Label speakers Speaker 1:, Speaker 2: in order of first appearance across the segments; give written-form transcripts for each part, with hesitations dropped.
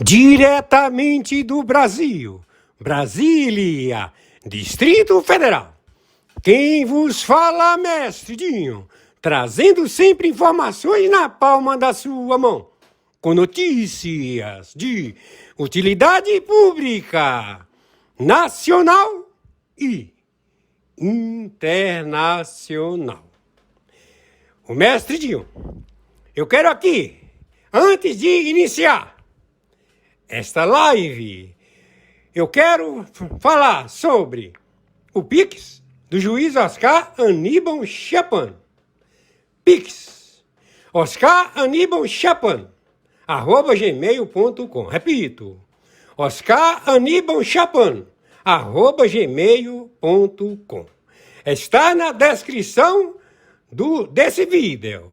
Speaker 1: Diretamente do Brasil, Brasília, Distrito Federal. Quem vos fala, mestre Dinho, trazendo sempre informações na palma da sua mão, com notícias de utilidade pública, nacional e internacional. O mestre Dinho, eu quero aqui, antes de iniciar esta live, eu quero falar sobre o Pix do juiz Oscar Aníbal Chapan. Pix, Oscar Aníbal Chapan, @gmail.com. Repito, Oscar Aníbal Chapan, @gmail.com. Está na descrição desse vídeo.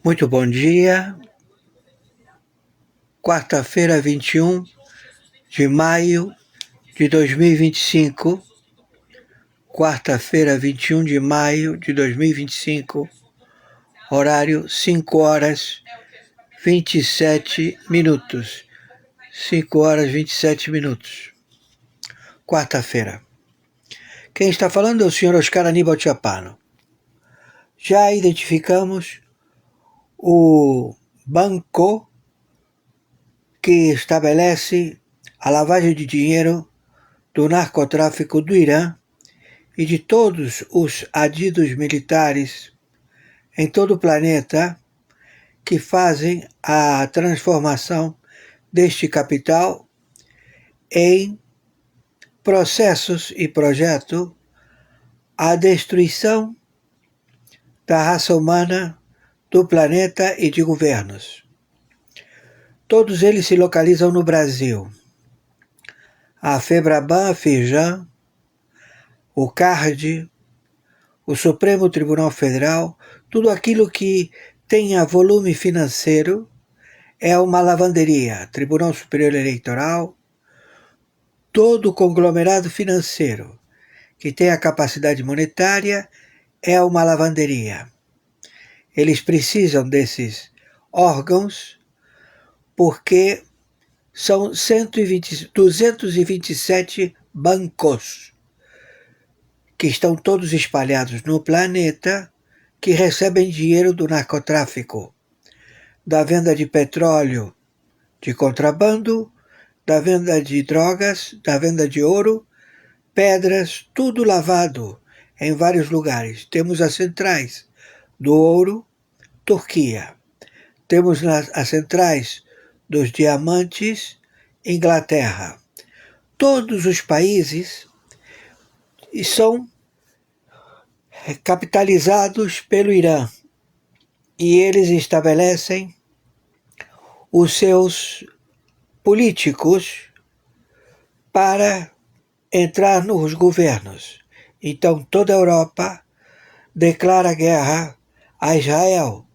Speaker 2: Muito bom dia. Quarta-feira, 21 de maio de 2025. Quarta-feira, 21 de maio de 2025. Horário 5 horas 27 minutos. 5 horas 27 minutos. Quarta-feira. Quem está falando é o senhor Oscar Aníbal Chapan. Já identificamos o banco que estabelece a lavagem de dinheiro do narcotráfico do Irã e de todos os adidos militares em todo o planeta que fazem a transformação deste capital em processos e projeto a destruição da raça humana, do planeta e de governos. Todos eles se localizam no Brasil. A FEBRABAN, a FEJAM, o CARD, o Supremo Tribunal Federal, tudo aquilo que tenha volume financeiro é uma lavanderia. Tribunal Superior Eleitoral, todo o conglomerado financeiro que tem a capacidade monetária é uma lavanderia. Eles precisam desses órgãos porque são 227 bancos que estão todos espalhados no planeta que recebem dinheiro do narcotráfico, da venda de petróleo de contrabando, da venda de drogas, da venda de ouro, pedras, tudo lavado em vários lugares. Temos as centrais do ouro, Turquia. Temos as centrais dos diamantes, Inglaterra. Todos os países são capitalizados pelo Irã e eles estabelecem os seus políticos para entrar nos governos. Então toda a Europa declara guerra a Israel,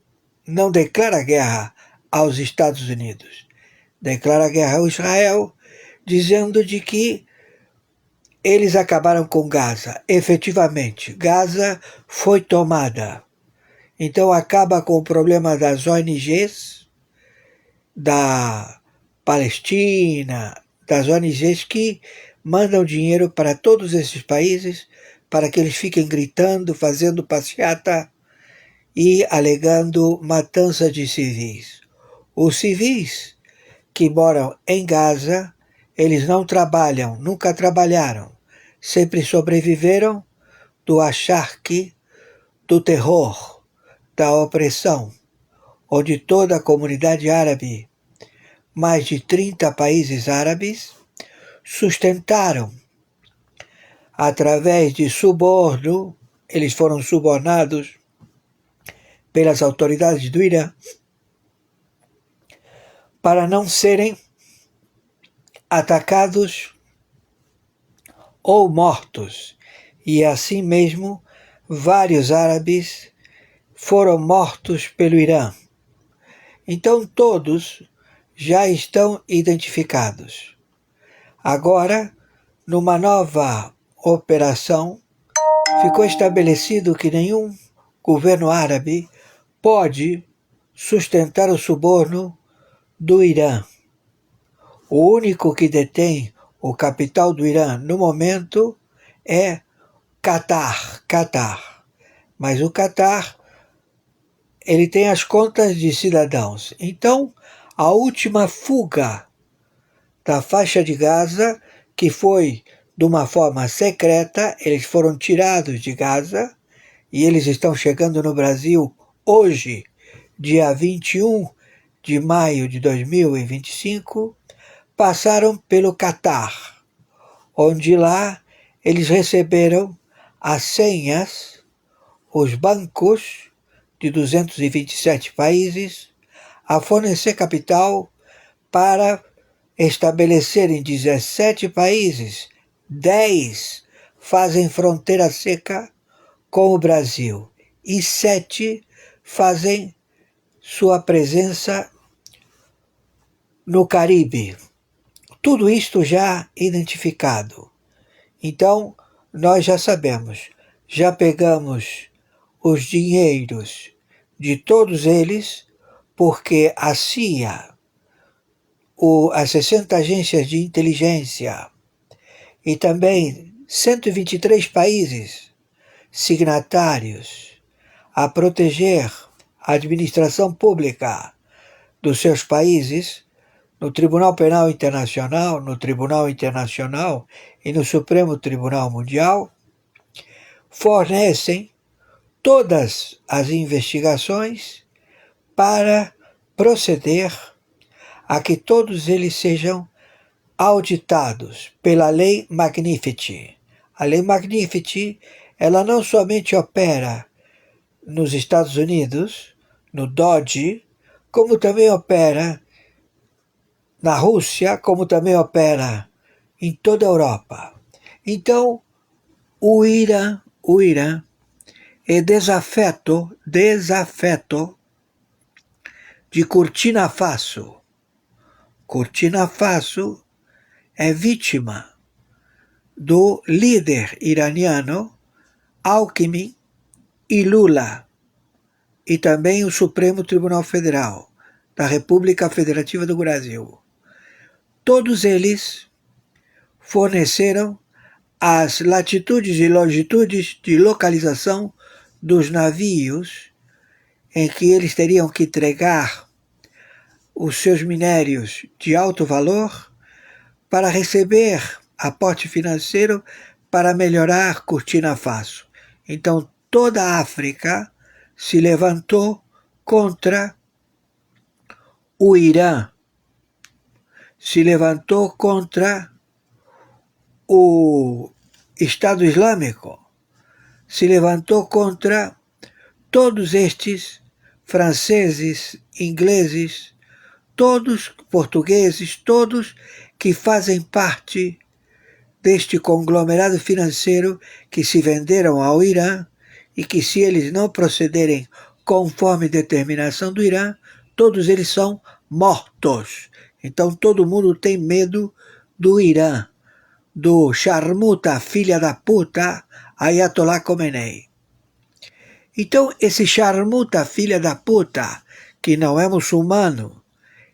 Speaker 2: não declara guerra aos Estados Unidos. Declara guerra ao Israel, dizendo de que eles acabaram com Gaza. Efetivamente, Gaza foi tomada. Então acaba com o problema das ONGs, da Palestina, das ONGs que mandam dinheiro para todos esses países para que eles fiquem gritando, fazendo passeata e alegando matança de civis. Os civis que moram em Gaza, eles não trabalham, nunca trabalharam, sempre sobreviveram do acharque, do terror, da opressão, onde toda a comunidade árabe, mais de 30 países árabes, sustentaram, através de suborno, eles foram subornados pelas autoridades do Irã, para não serem atacados ou mortos. E assim mesmo, vários árabes foram mortos pelo Irã. Então todos já estão identificados. Agora, numa nova operação, ficou estabelecido que nenhum governo árabe pode sustentar o suborno do Irã. O único que detém o capital do Irã no momento é Catar. Mas o Catar, ele tem as contas de cidadãos. Então, a última fuga da faixa de Gaza, que foi de uma forma secreta, eles foram tirados de Gaza e eles estão chegando no Brasil hoje, dia 21 de maio de 2025, passaram pelo Catar, onde lá eles receberam as senhas, os bancos de 227 países, a fornecer capital para estabelecer em 17 países, 10 fazem fronteira seca com o Brasil e 7 fazem sua presença no Caribe. Tudo isto já identificado. Então, nós já sabemos, já pegamos os dinheiros de todos eles, porque a CIA, as 60 agências de inteligência e também 123 países signatários a proteger a administração pública dos seus países, no Tribunal Penal Internacional, no Tribunal Internacional e no Supremo Tribunal Mundial, fornecem todas as investigações para proceder a que todos eles sejam auditados pela Lei Magnitsky. A Lei Magnitsky, ela não somente opera nos Estados Unidos, no DOJ, como também opera na Rússia, como também opera em toda a Europa. Então, o Irã é desafeto de Burkina Faso. Burkina Faso é vítima do líder iraniano Alckmin e Lula, e também o Supremo Tribunal Federal da República Federativa do Brasil. Todos eles forneceram as latitudes e longitudes de localização dos navios em que eles teriam que entregar os seus minérios de alto valor para receber aporte financeiro para melhorar Burkina Faso. Então, toda a África se levantou contra o Irã, se levantou contra o Estado Islâmico, se levantou contra todos estes franceses, ingleses, todos portugueses, todos que fazem parte deste conglomerado financeiro que se venderam ao Irã e que, se eles não procederem conforme determinação do Irã, todos eles são mortos. Então todo mundo tem medo do Irã, do charmuta, filha da puta, Ayatollah Khomeini. Então esse charmuta, filha da puta, que não é muçulmano,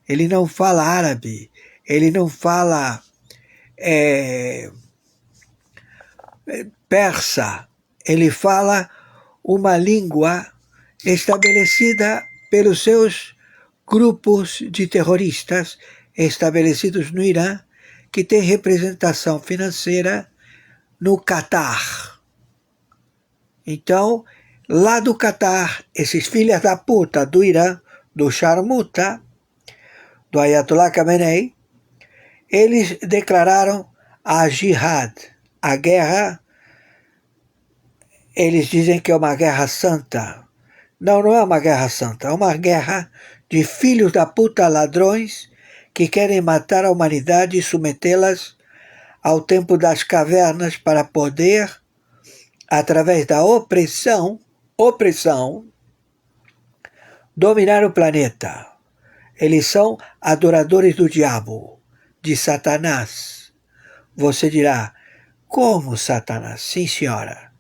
Speaker 2: ele não fala árabe, ele não fala persa, ele fala uma língua estabelecida pelos seus grupos de terroristas estabelecidos no Irã, que tem representação financeira no Catar. Então, lá do Catar, esses filhas da puta do Irã, do charmuta, do Ayatollah Khamenei, eles declararam a jihad, a guerra. Eles dizem que é uma guerra santa. Não, não é uma guerra santa, é uma guerra de filhos da puta ladrões que querem matar a humanidade e submetê-las ao tempo das cavernas para poder, através da opressão, dominar o planeta. Eles são adoradores do diabo, de Satanás. Você dirá, como Satanás? Sim, senhora.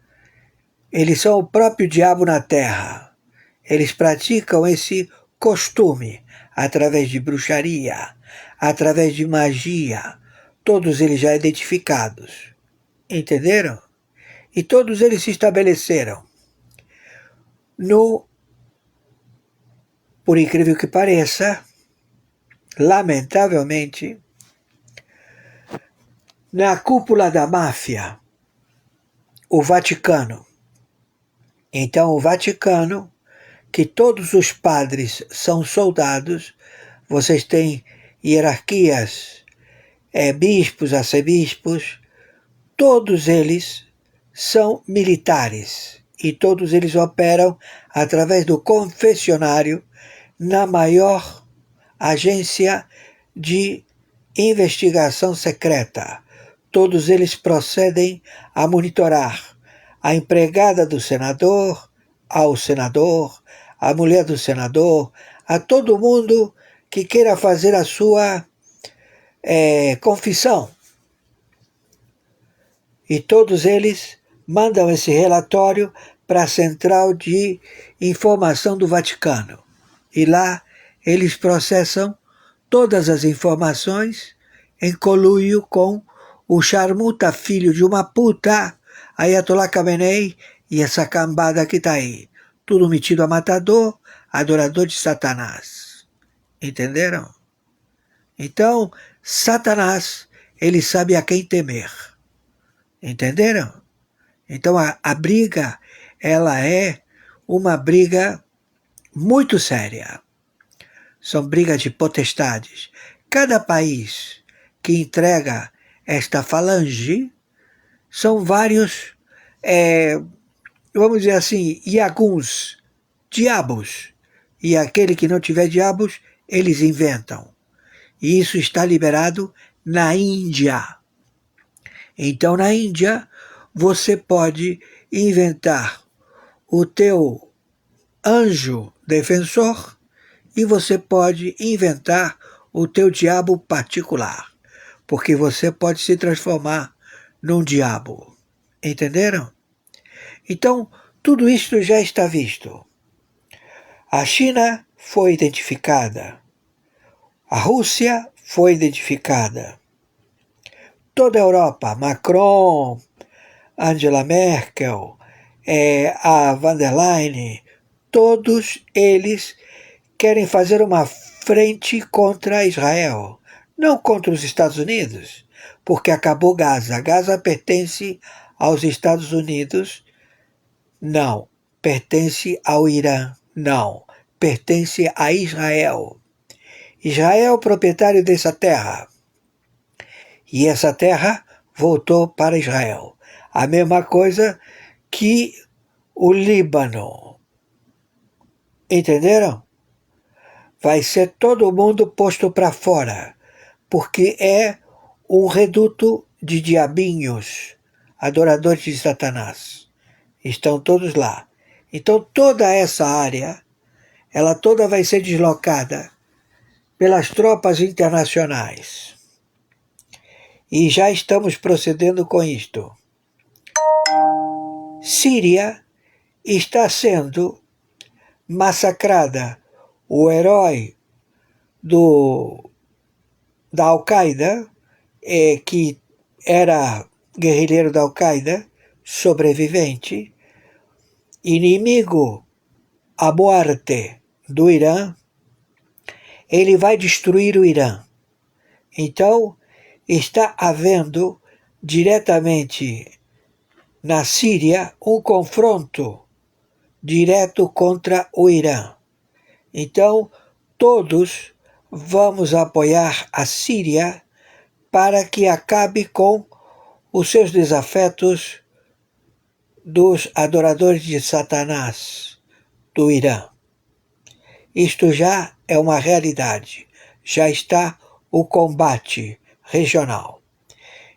Speaker 2: Eles são o próprio diabo na Terra. Eles praticam esse costume, através de bruxaria, através de magia, todos eles já identificados. Entenderam? E todos eles se estabeleceram por incrível que pareça, lamentavelmente, na cúpula da máfia, o Vaticano. Então, o Vaticano, que todos os padres são soldados, vocês têm hierarquias, bispos, arcebispos, todos eles são militares e todos eles operam através do confessionário na maior agência de investigação secreta. Todos eles procedem a monitorar a empregada do senador, ao senador, a mulher do senador, a todo mundo que queira fazer a sua confissão. E todos eles mandam esse relatório para a Central de Informação do Vaticano. E lá eles processam todas as informações em conluio com o charmuta filho de uma puta, Ayatollah Khamenei, e essa cambada que está aí. Tudo metido a matador, adorador de Satanás. Entenderam? Então, Satanás, ele sabe a quem temer. Entenderam? Então a briga, ela é uma briga muito séria. São brigas de potestades. Cada país que entrega esta falange são vários, vamos dizer assim, iaguns, diabos. E aquele que não tiver diabos, eles inventam. E isso está liberado na Índia. Então, na Índia, você pode inventar o teu anjo defensor e você pode inventar o teu diabo particular, porque você pode se transformar num diabo. Entenderam? Então, tudo isto já está visto. A China foi identificada. A Rússia foi identificada. Toda a Europa, Macron, Angela Merkel, a van der Leyen, todos eles querem fazer uma frente contra Israel, não contra os Estados Unidos, porque acabou Gaza. Gaza pertence aos Estados Unidos? Não. Pertence ao Irã? Não. Pertence a Israel. Israel é o proprietário dessa terra. E essa terra voltou para Israel. A mesma coisa que o Líbano. Entenderam? Vai ser todo mundo posto para fora, porque é um reduto de diabinhos, adoradores de Satanás. Estão todos lá. Então toda essa área, ela toda vai ser deslocada pelas tropas internacionais. E já estamos procedendo com isto. Síria está sendo massacrada. O herói da Al-Qaeda, que era guerrilheiro da Al-Qaeda, sobrevivente, inimigo à morte do Irã, ele vai destruir o Irã. Então, está havendo diretamente na Síria um confronto direto contra o Irã. Então, todos vamos apoiar a Síria para que acabe com os seus desafetos dos adoradores de Satanás do Irã. Isto já é uma realidade, já está o combate regional.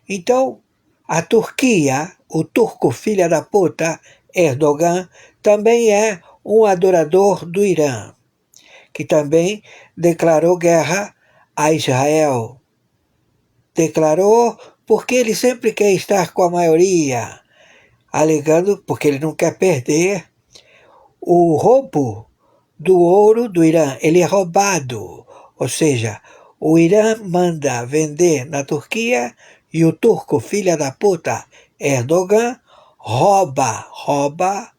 Speaker 2: Então, a Turquia, o turco filha da puta, Erdogan, também é um adorador do Irã, que também declarou guerra a Israel. Declarou porque ele sempre quer estar com a maioria, alegando porque ele não quer perder o roubo do ouro do Irã. Ele é roubado. Ou seja, o Irã manda vender na Turquia e o turco, filha da puta, Erdogan, rouba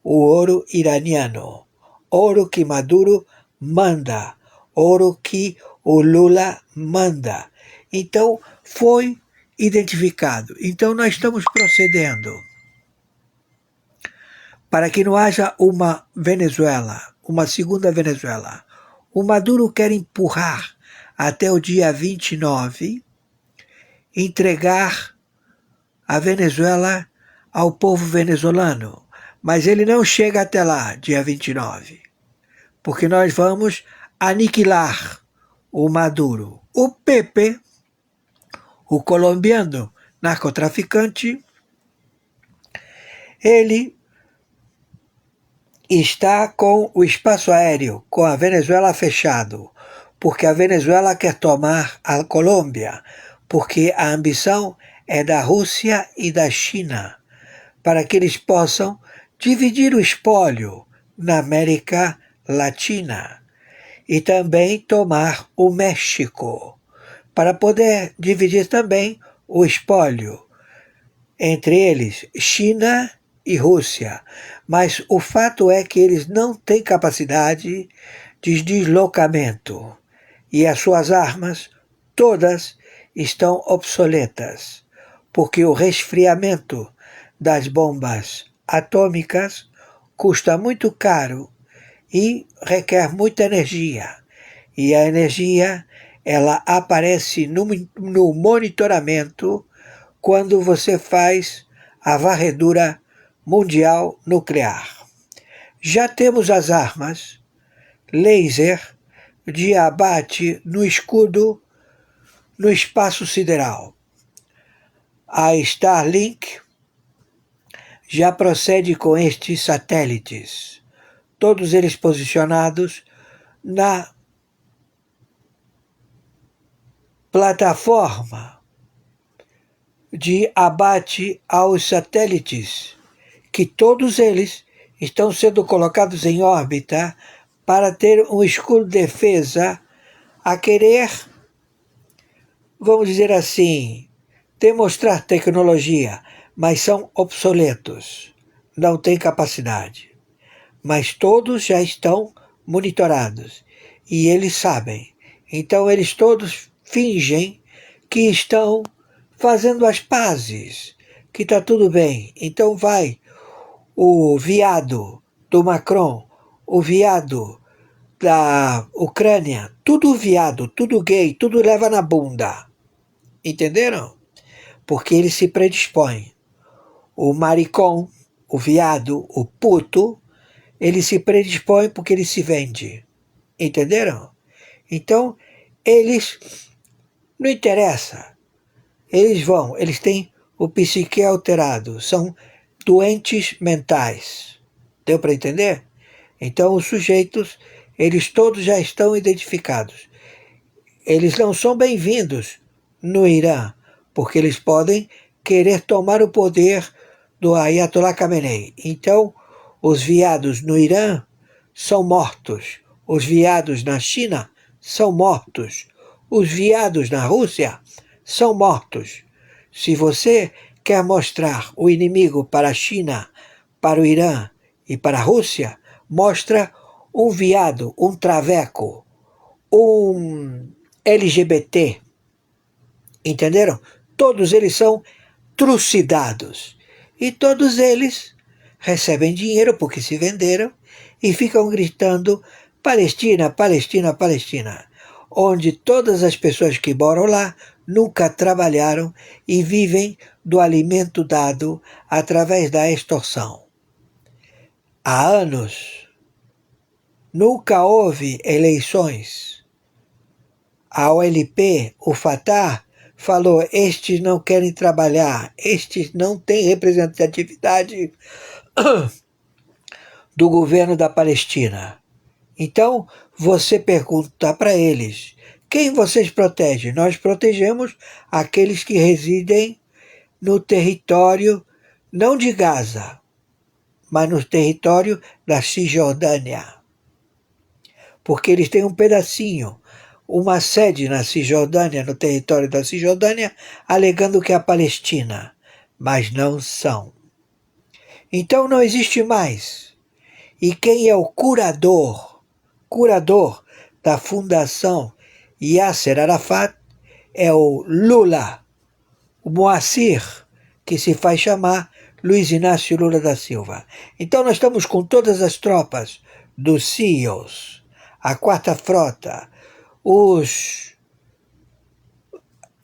Speaker 2: o ouro iraniano. Ouro que Maduro manda, ouro que o Lula manda. Então, foi identificado. Então, nós estamos procedendo para que não haja uma Venezuela, uma segunda Venezuela. O Maduro quer empurrar até o dia 29, entregar a Venezuela ao povo venezuelano. Mas ele não chega até lá, dia 29, porque nós vamos aniquilar o Maduro. O Pepe, o colombiano narcotraficante, ele está com o espaço aéreo, com a Venezuela fechado, porque a Venezuela quer tomar a Colômbia, porque a ambição é da Rússia e da China, para que eles possam dividir o espólio na América Latina e também tomar o México, para poder dividir também o espólio entre eles, China e Rússia. Mas o fato é que eles não têm capacidade de deslocamento e as suas armas todas estão obsoletas, porque o resfriamento das bombas atômicas custa muito caro e requer muita energia. E a energia, ela aparece no monitoramento quando você faz a varredura mundial nuclear. Já temos as armas laser de abate no escudo no espaço sideral. A Starlink já procede com estes satélites, todos eles posicionados na plataforma de abate aos satélites, que todos eles estão sendo colocados em órbita para ter um escudo de defesa a querer, vamos dizer assim, demonstrar tecnologia, mas são obsoletos, não têm capacidade. Mas todos já estão monitorados e eles sabem. Então eles todos fingem que estão fazendo as pazes, que está tudo bem. Então vai o viado do Macron, o viado da Ucrânia, tudo viado, tudo gay, tudo leva na bunda. Entenderam? Porque ele se predispõe. O maricom, o viado, o puto, ele se predispõe porque ele se vende. Entenderam? Então, eles, não interessa. Eles têm o psique alterado, são doentes mentais. Deu para entender? Então, os sujeitos, eles todos já estão identificados. Eles não são bem-vindos no Irã, porque eles podem querer tomar o poder do Ayatollah Khamenei. Então, os viados no Irã são mortos. Os viados na China são mortos. Os viados na Rússia são mortos. Se você quer mostrar o inimigo para a China, para o Irã e para a Rússia, mostra um viado, um traveco, um LGBT. Entenderam? Todos eles são trucidados. E todos eles recebem dinheiro porque se venderam e ficam gritando Palestina, Palestina, Palestina, onde todas as pessoas que moram lá nunca trabalharam e vivem do alimento dado através da extorsão. Há anos nunca houve eleições. A OLP, o Fatah, falou, estes não querem trabalhar, estes não têm representatividade do governo da Palestina. Então, você pergunta para eles, quem vocês protegem? Nós protegemos aqueles que residem no território, não de Gaza, mas no território da Cisjordânia. Porque eles têm um pedacinho. uma sede na Cisjordânia, no território da Cisjordânia, alegando que é a Palestina, mas não são. Então não existe mais. E quem é o curador da Fundação Yasser Arafat é o Lula, o Moacir, que se faz chamar Luiz Inácio Lula da Silva. Então nós estamos com todas as tropas dos SEALs, a Quarta Frota, os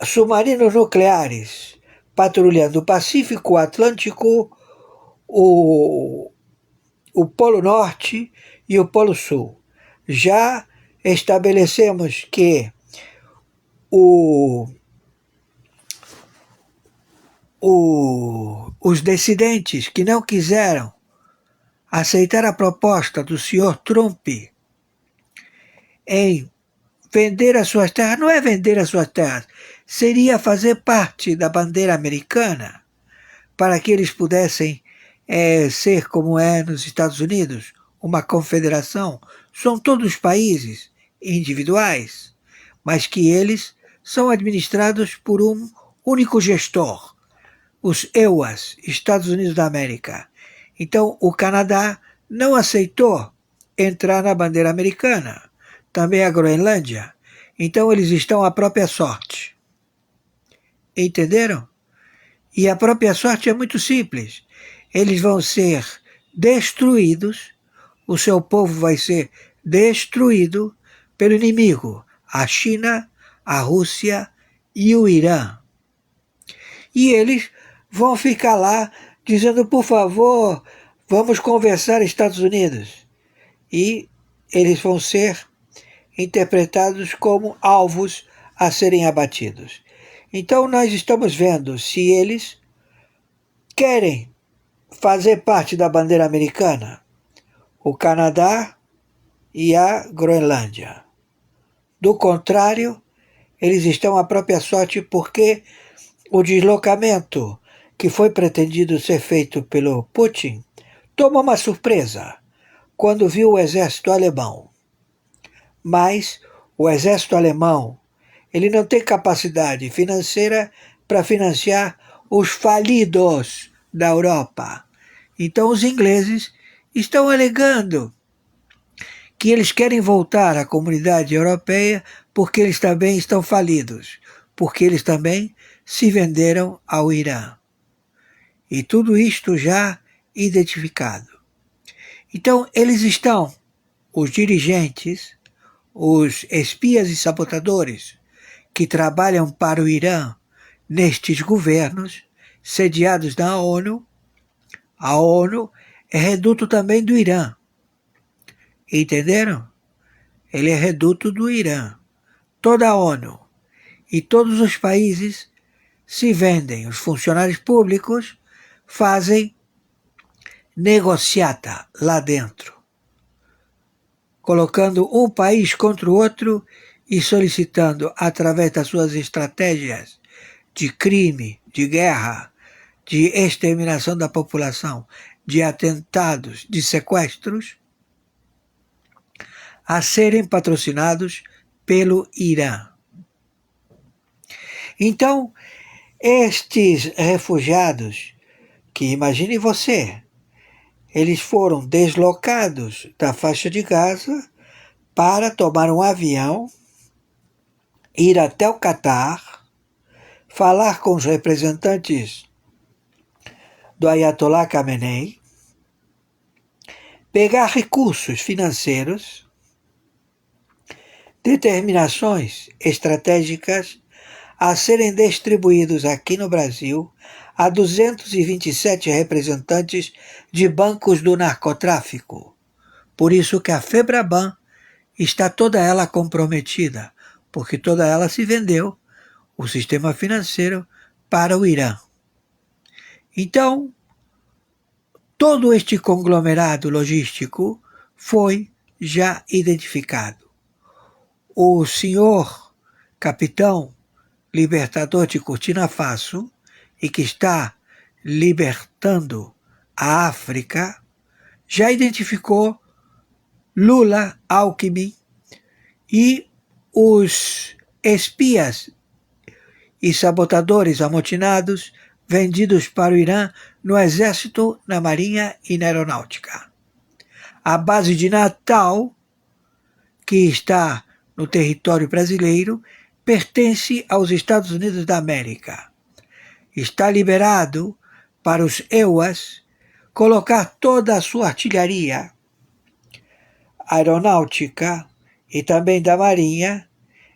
Speaker 2: submarinos nucleares patrulhando o Pacífico, o Atlântico, o Polo Norte e o Polo Sul. Já estabelecemos que os dissidentes que não quiseram aceitar a proposta do senhor Trump em vender as suas terras, não é vender as suas terras, seria fazer parte da bandeira americana para que eles pudessem ser como é nos Estados Unidos, uma confederação. São todos países individuais, mas que eles são administrados por um único gestor, os EUAs, Estados Unidos da América. Então o Canadá não aceitou entrar na bandeira americana, também a Groenlândia. Então eles estão à própria sorte. Entenderam? E a própria sorte é muito simples. Eles vão ser destruídos, o seu povo vai ser destruído pelo inimigo, a China, a Rússia e o Irã. E eles vão ficar lá dizendo, por favor, vamos conversar, Estados Unidos. E eles vão ser interpretados como alvos a serem abatidos. Então nós estamos vendo se eles querem fazer parte da bandeira americana, o Canadá e a Groenlândia. Do contrário, eles estão à própria sorte porque o deslocamento que foi pretendido ser feito pelo Putin tomou uma surpresa quando viu o exército alemão. Mas o exército alemão ele não tem capacidade financeira para financiar os falidos da Europa. Então os ingleses estão alegando que eles querem voltar à comunidade europeia porque eles também estão falidos, porque eles também se venderam ao Irã. E tudo isto já identificado. Então eles estão, os dirigentes, os espias e sabotadores que trabalham para o Irã nestes governos sediados na ONU. A ONU é reduto também do Irã. Entenderam? Ele é reduto do Irã. Toda a ONU e todos os países se vendem. Os funcionários públicos fazem negociata lá dentro, colocando um país contra o outro e solicitando, através das suas estratégias de crime, de guerra, de exterminação da população, de atentados, de sequestros, a serem patrocinados pelo Irã. Então, estes refugiados, que imagine você, eles foram deslocados da faixa de Gaza para tomar um avião, ir até o Catar, falar com os representantes do Ayatollah Khamenei, pegar recursos financeiros, determinações estratégicas a serem distribuídos aqui no Brasil a 227 representantes de bancos do narcotráfico. Por isso que a FEBRABAN está toda ela comprometida, porque toda ela se vendeu, o sistema financeiro, para o Irã. Então, todo este conglomerado logístico foi já identificado. O senhor capitão libertador de Burkina Faso, e que está libertando a África, já identificou Lula, Alckmin e os espias e sabotadores amotinados vendidos para o Irã no exército, na marinha e na aeronáutica. A base de Natal, que está no território brasileiro, pertence aos Estados Unidos da América. Está liberado para os EUAs colocar toda a sua artilharia aeronáutica e também da Marinha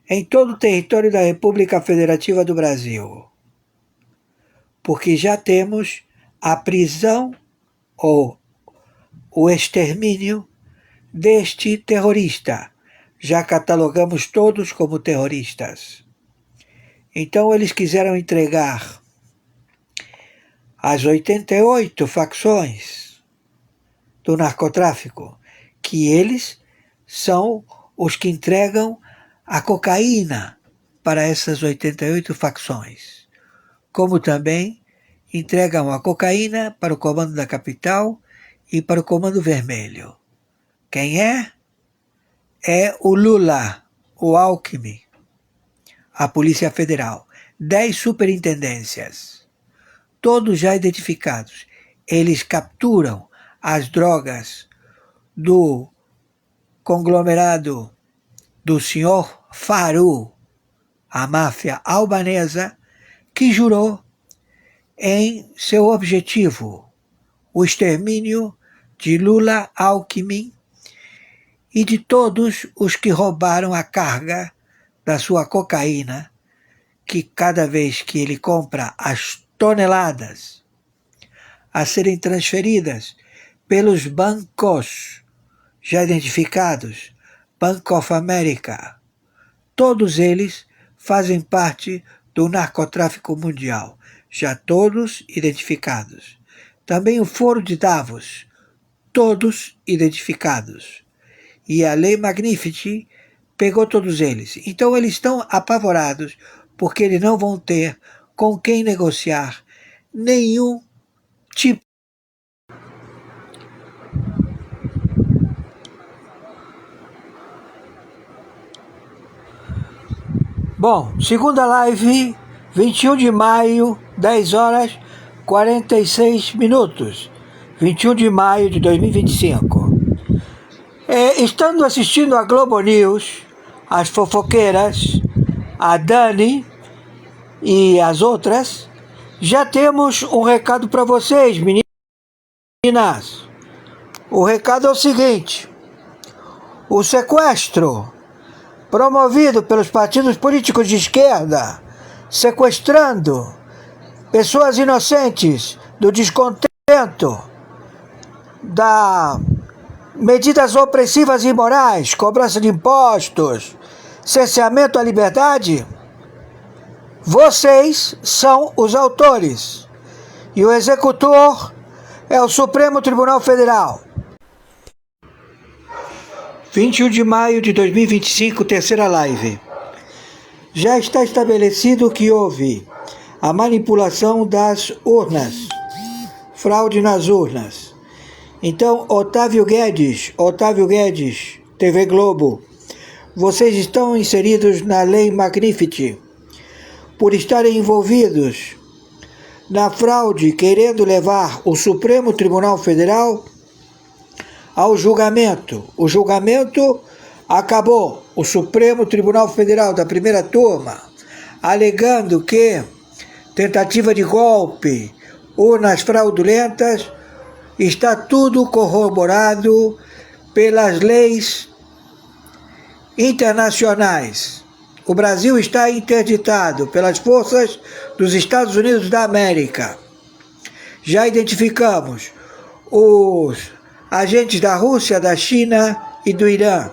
Speaker 2: em todo o território da República Federativa do Brasil. Porque já temos a prisão ou o extermínio deste terrorista. Já catalogamos todos como terroristas. Então eles quiseram entregar as 88 facções do narcotráfico, que eles são os que entregam a cocaína para essas 88 facções, como também entregam a cocaína para o Comando da Capital e para o Comando Vermelho. Quem é? É o Lula, o Alckmin, a Polícia Federal. 10 superintendências, todos já identificados. Eles capturam as drogas do conglomerado do senhor Faru, a máfia albanesa, que jurou em seu objetivo o extermínio de Lula, Alckmin e de todos os que roubaram a carga da sua cocaína, que cada vez que ele compra as toneladas a serem transferidas pelos bancos já identificados, Bank of America, todos eles fazem parte do narcotráfico mundial, já todos identificados. Também o Foro de Davos, todos identificados. E a Lei Magnifici pegou todos eles. Então eles estão apavorados porque eles não vão ter com quem negociar nenhum tipo. Bom, segunda live, 21 de maio, 10 horas 46 minutos. 21 de maio de 2025. Estando assistindo a Globo News, as fofoqueiras, a Dani e as outras, já temos um recado para vocês, meninas. O recado é o seguinte: o sequestro promovido pelos partidos políticos de esquerda, sequestrando pessoas inocentes do descontento da medidas opressivas e imorais, cobrança de impostos, cerceamento à liberdade, vocês são os autores. E o executor é o Supremo Tribunal Federal. 21 de maio de 2025, terceira live. Já está estabelecido que houve a manipulação das urnas, fraude nas urnas. Então, Otávio Guedes, TV Globo, vocês estão inseridos na Lei Magnifici por estarem envolvidos na fraude, querendo levar o Supremo Tribunal Federal ao julgamento. O julgamento acabou. O Supremo Tribunal Federal da primeira turma, alegando que tentativa de golpe, urnas fraudulentas, está tudo corroborado pelas leis internacionais. O Brasil está interditado pelas forças dos Estados Unidos da América. Já identificamos os agentes da Rússia, da China e do Irã.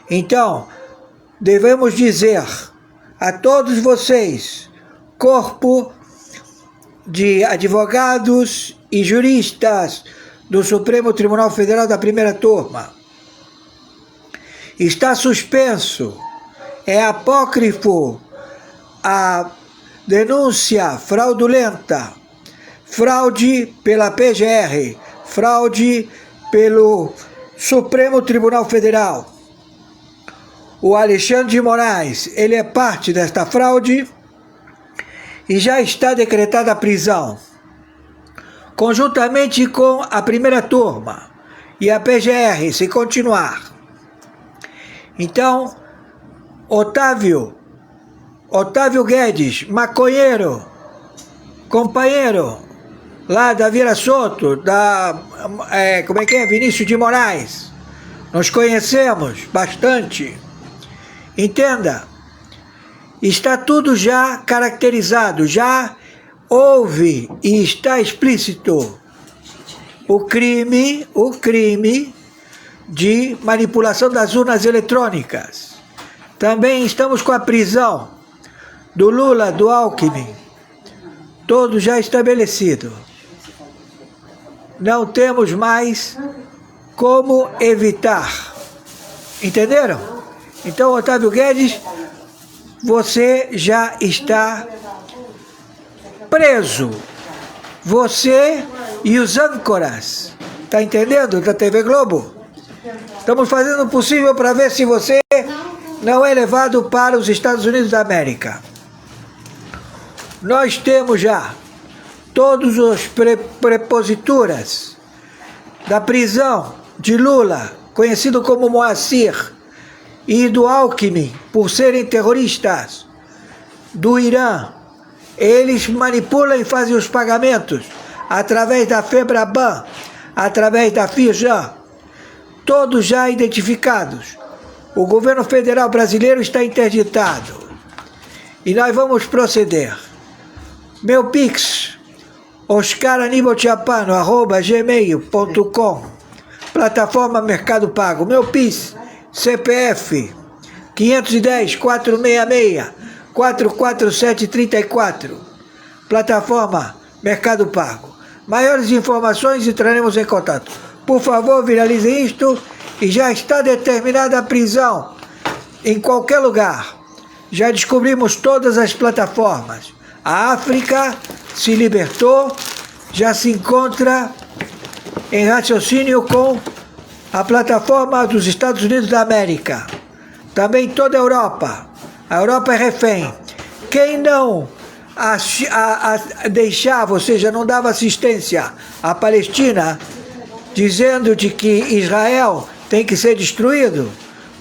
Speaker 2: Então, devemos dizer a todos vocês, corpo de advogados e juristas do Supremo Tribunal Federal da primeira turma, está suspenso, é apócrifo a denúncia fraudulenta, fraude pela PGR, fraude pelo Supremo Tribunal Federal. o Alexandre de Moraes, ele é parte desta fraude e já está decretada a prisão, conjuntamente com a primeira turma e a PGR, se continuar. Então, Otávio Guedes, maconheiro, companheiro lá da Vieira Soto, Vinícius de Moraes, nós conhecemos bastante. Entenda, está tudo já caracterizado, já houve e está explícito o crime de manipulação das urnas eletrônicas. Também estamos com a prisão do Lula, do Alckmin, todo já estabelecido. Não temos mais como evitar. Entenderam? Então, Otávio Guedes, você já está preso. Você e os âncoras. Está entendendo? Da TV Globo. Estamos fazendo o possível para ver se você não é levado para os Estados Unidos da América. Nós temos já todos os preposituras da prisão de Lula, conhecido como Moacir, e do Alckmin, por serem terroristas do Irã. Eles manipulam e fazem os pagamentos através da FEBRABAN, através da Firjan, todos já identificados. O governo federal brasileiro está interditado. E nós vamos proceder. Meu Pix, oscaranibaltiapano@gmail.com, plataforma Mercado Pago. Meu Pix, CPF 510-466-44734, plataforma Mercado Pago. Maiores informações entraremos em contato. Por favor, viralize isto e já está determinada a prisão em qualquer lugar. Já descobrimos todas as plataformas. A África se libertou, já se encontra em raciocínio com a plataforma dos Estados Unidos da América. Também toda a Europa. A Europa é refém. Quem não deixava, ou seja, não dava assistência à Palestina, dizendo de que Israel tem que ser destruído,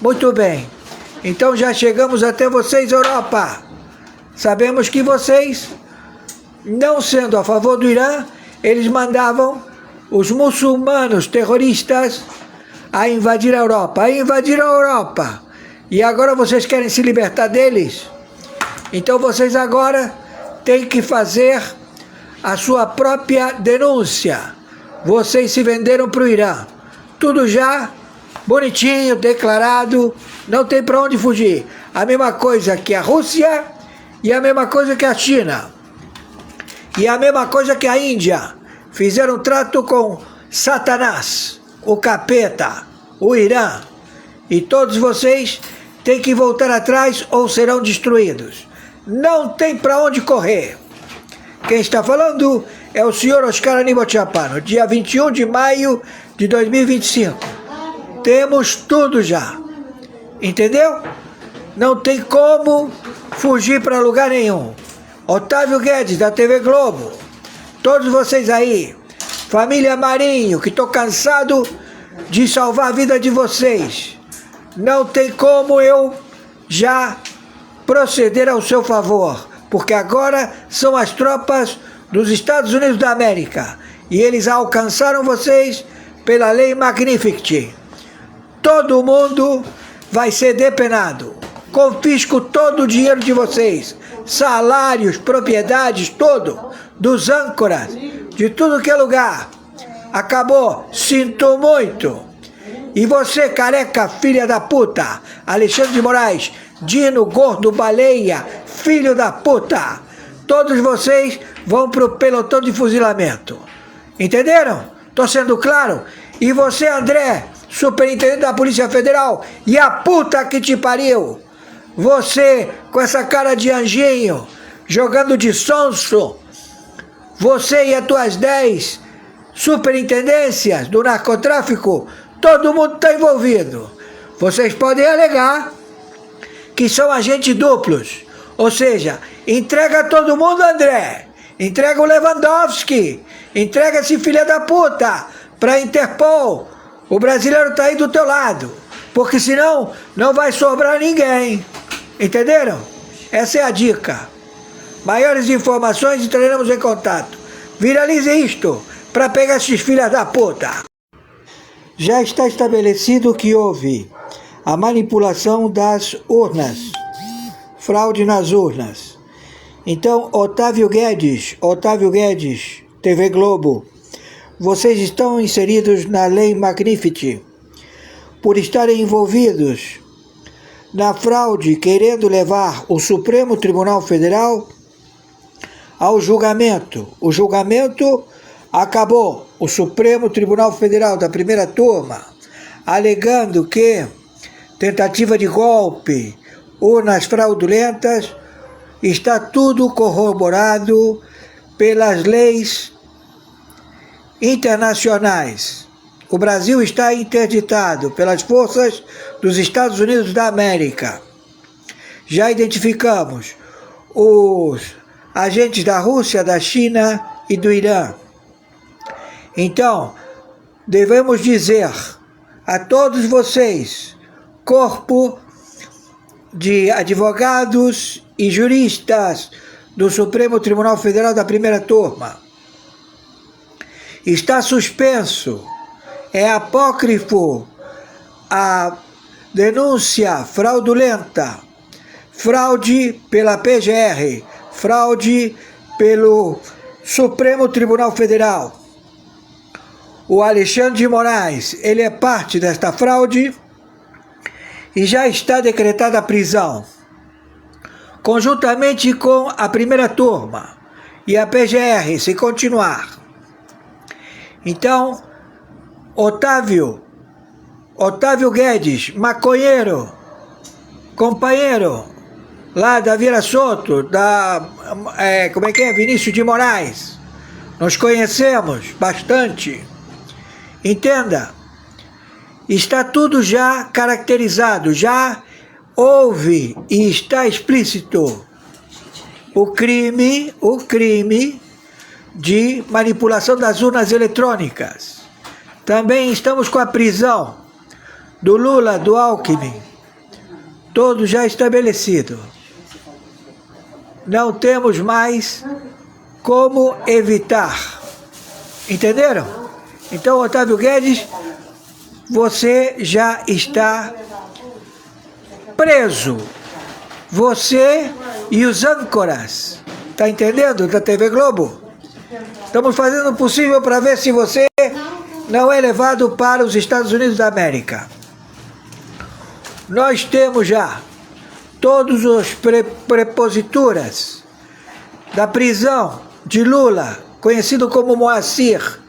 Speaker 2: muito bem. Então já chegamos até vocês, Europa. Sabemos que vocês, não sendo a favor do Irã, eles mandavam os muçulmanos terroristas a invadir a Europa. E agora vocês querem se libertar deles? Então vocês agora têm que fazer a sua própria denúncia. Vocês se venderam para o Irã. Tudo já bonitinho, declarado, não tem para onde fugir. A mesma coisa que a Rússia e a mesma coisa que a China. E a mesma coisa que a Índia. Fizeram trato com Satanás, o capeta, o Irã. E todos vocês têm que voltar atrás ou serão destruídos. Não tem para onde correr. Quem está falando é o senhor Oscar Aníbal Tiapano, dia 21 de maio de 2025. Temos tudo já. Entendeu? Não tem como fugir para lugar nenhum. Otávio Guedes, da TV Globo. Todos vocês aí. Família Marinho, que estou cansado de salvar a vida de vocês. Não tem como eu já proceder ao seu favor, porque agora são as tropas dos Estados Unidos da América e eles alcançaram vocês pela lei Magnificat. Todo mundo vai ser depenado. Confisco todo o dinheiro de vocês, salários, propriedades, todo, dos âncoras, de tudo que é lugar. Acabou, sinto muito. E você, careca, filha da puta, Alexandre de Moraes, Dino, gordo, baleia, filho da puta, todos vocês vão pro pelotão de fuzilamento. Entenderam? Tô sendo claro? E você, André, superintendente da Polícia Federal, e a puta que te pariu, você com essa cara de anjinho, jogando de sonso, você e as tuas 10 superintendências do narcotráfico, todo mundo está envolvido. Vocês podem alegar que são agentes duplos. Ou seja, entrega todo mundo, André. Entrega o Lewandowski. Entrega esse filho da puta para a Interpol. O brasileiro está aí do teu lado. Porque senão não vai sobrar ninguém. Entenderam? Essa é a dica. Maiores informações entraremos em contato. Viralize isto para pegar esses filhos da puta. Já está estabelecido que houve a manipulação das urnas. Fraude nas urnas. Então, Otávio Guedes, TV Globo, vocês estão inseridos na Lei Magnifique por estarem envolvidos na fraude, querendo levar o Supremo Tribunal Federal ao julgamento. O julgamento acabou. O Supremo Tribunal Federal da primeira turma, alegando que tentativa de golpe, urnas fraudulentas, está tudo corroborado pelas leis internacionais. O Brasil está interditado pelas forças dos Estados Unidos da América. Já identificamos os agentes da Rússia, da China e do Irã. Então, devemos dizer a todos vocês, corpo de advogados e juristas do Supremo Tribunal Federal da primeira turma, está suspenso, é apócrifo a denúncia fraudulenta, fraude pela PGR, fraude pelo Supremo Tribunal Federal. O Alexandre de Moraes, ele é parte desta fraude e já está decretada a prisão, conjuntamente com a primeira turma e a PGR, se continuar. Então, Otávio Guedes, maconheiro, companheiro lá da Vila Soto, Vinícius de Moraes, nós conhecemos bastante. Entenda, está tudo já caracterizado, já houve e está explícito o crime de manipulação das urnas eletrônicas. Também estamos com a prisão do Lula, do Alckmin, todo já estabelecido. Não temos mais como evitar. Entenderam? Então, Otávio Guedes, você já está preso. Você e os âncoras. Tá entendendo? Da TV Globo. Estamos fazendo o possível para ver se você não é levado para os Estados Unidos da América. Nós temos já todos os preposituras da prisão de Lula, conhecido como Moacir,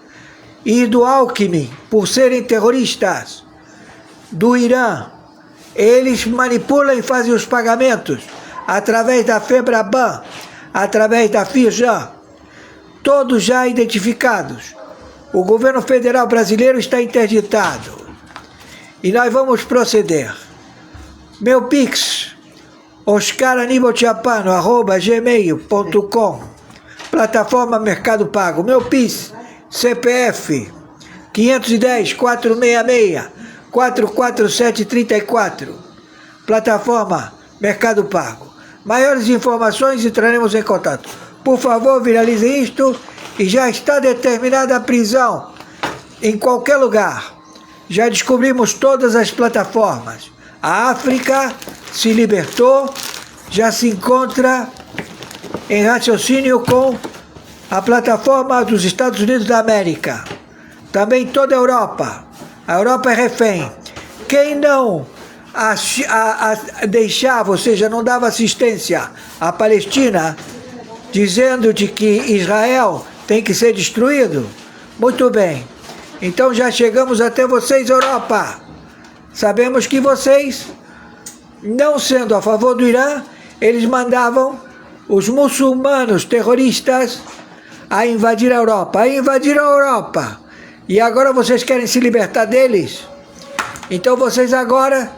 Speaker 2: e do Alckmin, por serem terroristas do Irã. Eles manipulam e fazem os pagamentos através da FEBRABAN, através da Firjan, todos já identificados. O governo federal brasileiro está interditado. E nós vamos proceder. Meu Pix, oscaranibalchapano@gmail.com, plataforma Mercado Pago. Meu Pix, CPF 510-466-44734, plataforma Mercado Pago. Maiores informações entraremos em contato. Por favor, viralize isto e já está determinada a prisão em qualquer lugar. Já descobrimos todas as plataformas. A África se libertou, já se encontra em raciocínio com a plataforma dos Estados Unidos da América. Também toda a Europa. A Europa é refém. Quem não deixava, ou seja, não dava assistência à Palestina, dizendo de que Israel tem que ser destruído, muito bem. Então já chegamos até vocês, Europa. Sabemos que vocês, não sendo a favor do Irã, eles mandavam os muçulmanos terroristas a invadir a Europa. Aí invadiram a Europa. E agora vocês querem se libertar deles? Então vocês agora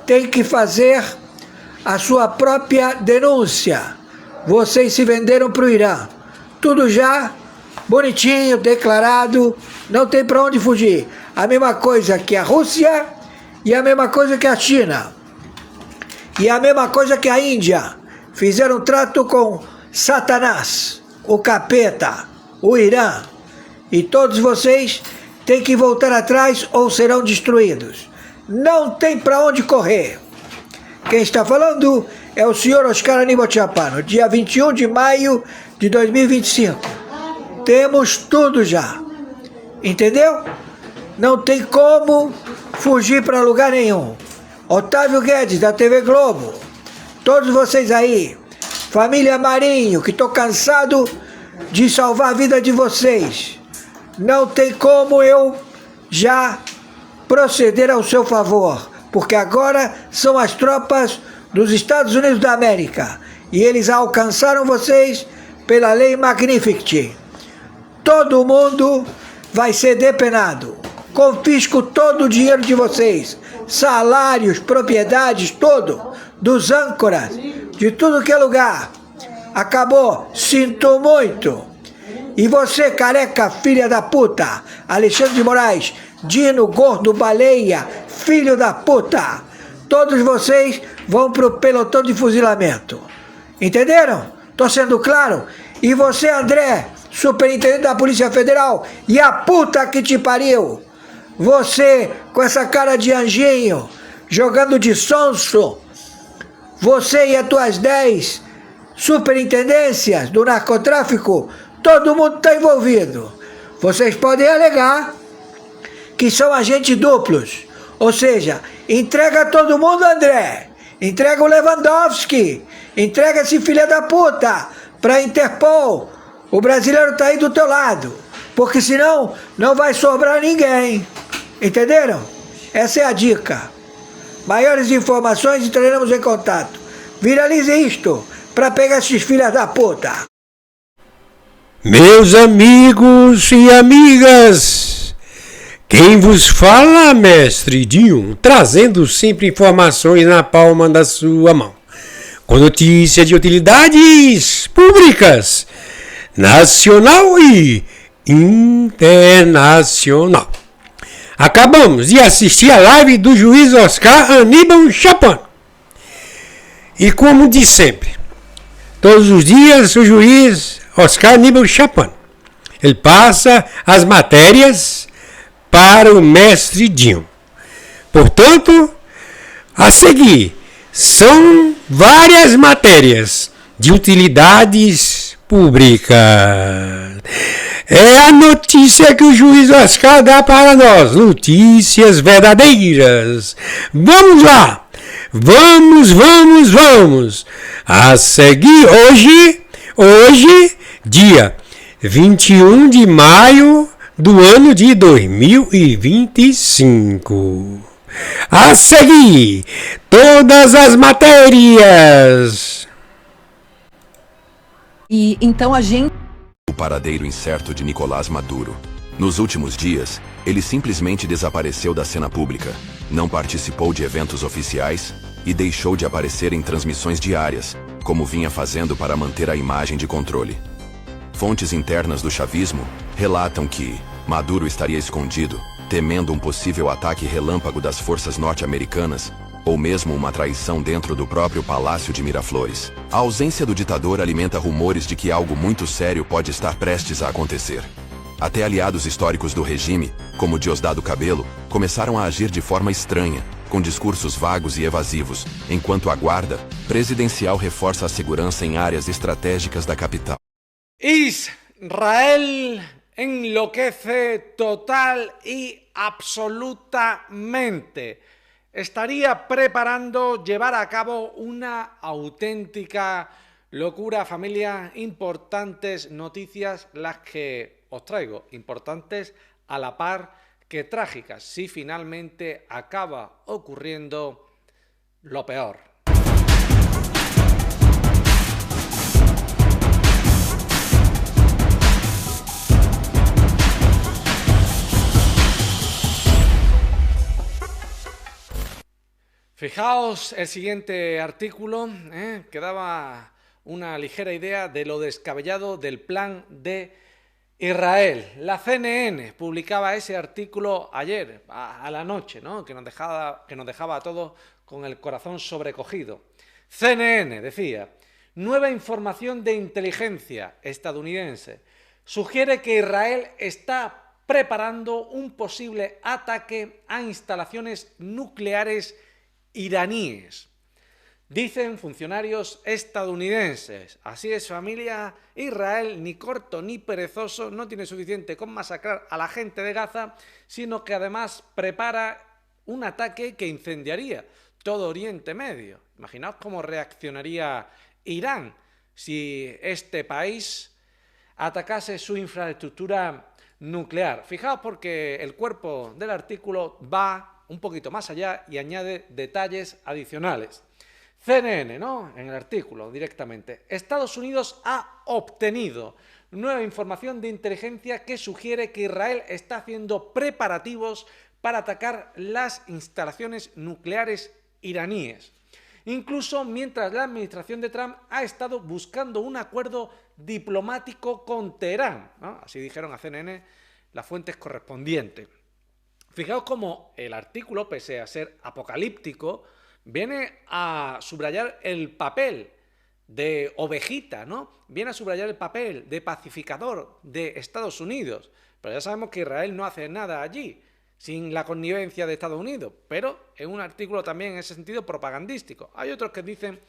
Speaker 2: têm que fazer a sua própria denúncia. Vocês se venderam para o Irã. Tudo já bonitinho, declarado, não tem para onde fugir. A mesma coisa que a Rússia e a mesma coisa que a China. E a mesma coisa que a Índia. Fizeram um trato com Satanás, o capeta, o Irã. E todos vocês têm que voltar atrás ou serão destruídos. Não tem para onde correr. Quem está falando é o senhor Oscar Aníbal Chapano, dia 21 de maio de 2025. Temos tudo já. Entendeu? Não tem como fugir para lugar nenhum. Otávio Guedes, da TV Globo. Todos vocês aí. Família Marinho, que estou cansado de salvar a vida de vocês. Não tem como eu já proceder ao seu favor, porque agora são as tropas dos Estados Unidos da América e eles alcançaram vocês pela lei Magnificat. Todo mundo vai ser depenado. Confisco todo o dinheiro de vocês, salários, propriedades, todo, dos âncoras, de tudo que é lugar. Acabou, sinto muito. E você, careca, filha da puta, Alexandre de Moraes, Dino, gordo, baleia, filho da puta, todos vocês vão pro pelotão de fuzilamento. Entenderam? Tô sendo claro? E você, André, superintendente da Polícia Federal, e a puta que te pariu, você com essa cara de anjinho, jogando de sonso, você e as tuas 10 superintendências do narcotráfico, todo mundo está envolvido. Vocês podem alegar que são agentes duplos. Ou seja, entrega todo mundo, André. Entrega o Lewandowski. Entrega esse filho da puta para a Interpol. O brasileiro está aí do teu lado. Porque senão não vai sobrar ninguém. Entenderam? Essa é a dica. Maiores informações entraremos em contato. Viralize isto para pegar esses filhos da puta.
Speaker 1: Meus amigos e amigas, quem vos fala, mestre Dinho, trazendo sempre informações na palma da sua mão, com notícias de utilidades públicas, nacional e internacional. Acabamos de assistir a live do juiz Oscar Aníbal Chapano. E como de sempre, todos os dias o juiz Oscar Aníbal Chapano, ele passa as matérias para o mestre Dinho. Portanto, a seguir, são várias matérias de utilidades públicas. É a notícia que o juiz Oscar dá para nós, notícias verdadeiras. Vamos lá! Vamos! A seguir, hoje, dia 21 de maio do ano de 2025. A seguir, todas as matérias.
Speaker 3: E então a gente...
Speaker 4: O paradeiro incerto de Nicolás Maduro. Nos últimos dias, ele simplesmente desapareceu da cena pública, não participou de eventos oficiais e deixou de aparecer em transmissões diárias, como vinha fazendo para manter a imagem de controle. Fontes internas do chavismo relatam que Maduro estaria escondido, temendo um possível ataque relâmpago das forças norte-americanas, ou mesmo uma traição dentro do próprio Palácio de Miraflores. A ausência do ditador alimenta rumores de que algo muito sério pode estar prestes a acontecer. Até aliados históricos do regime, como Diosdado Cabello, começaram a agir de forma estranha, com discursos vagos e evasivos, enquanto a guarda presidencial reforça a segurança em áreas estratégicas da capital.
Speaker 5: Israel enloquece total y absolutamente. Estaría preparando llevar a cabo una auténtica locura, familia. Importantes noticias las que os traigo, importantes a la par que trágicas, si finalmente acaba ocurriendo lo peor. Fijaos el siguiente artículo, que daba una ligera idea de lo descabellado del plan de Israel. La CNN publicaba ese artículo ayer, a la noche, ¿no? que nos dejaba a todos con el corazón sobrecogido. CNN decía: nueva información de inteligencia estadounidense sugiere que Israel está preparando un posible ataque a instalaciones nucleares iraníes. Dicen funcionarios estadounidenses. Así es, familia, Israel, ni corto ni perezoso, no tiene suficiente con masacrar a la gente de Gaza, sino que además prepara un ataque que incendiaría todo Oriente Medio. Imaginaos cómo reaccionaría Irán si este país atacase su infraestructura nuclear. Fijaos, porque el cuerpo del artículo va un poquito más allá y añade detalles adicionales. CNN, ¿no? En el artículo directamente. Estados Unidos ha obtenido nueva información de inteligencia que sugiere que Israel está haciendo preparativos para atacar las instalaciones nucleares iraníes. Incluso mientras la administración de Trump ha estado buscando un acuerdo diplomático con Teherán, ¿no? Así dijeron a CNN las fuentes correspondientes. Fijaos cómo el artículo, pese a ser apocalíptico, viene a subrayar el papel de ovejita, ¿no? Viene a subrayar el papel de pacificador de Estados Unidos. Pero ya sabemos que Israel no hace nada allí sin la connivencia de Estados Unidos, pero es un artículo también en ese sentido propagandístico. Hay otros que dicen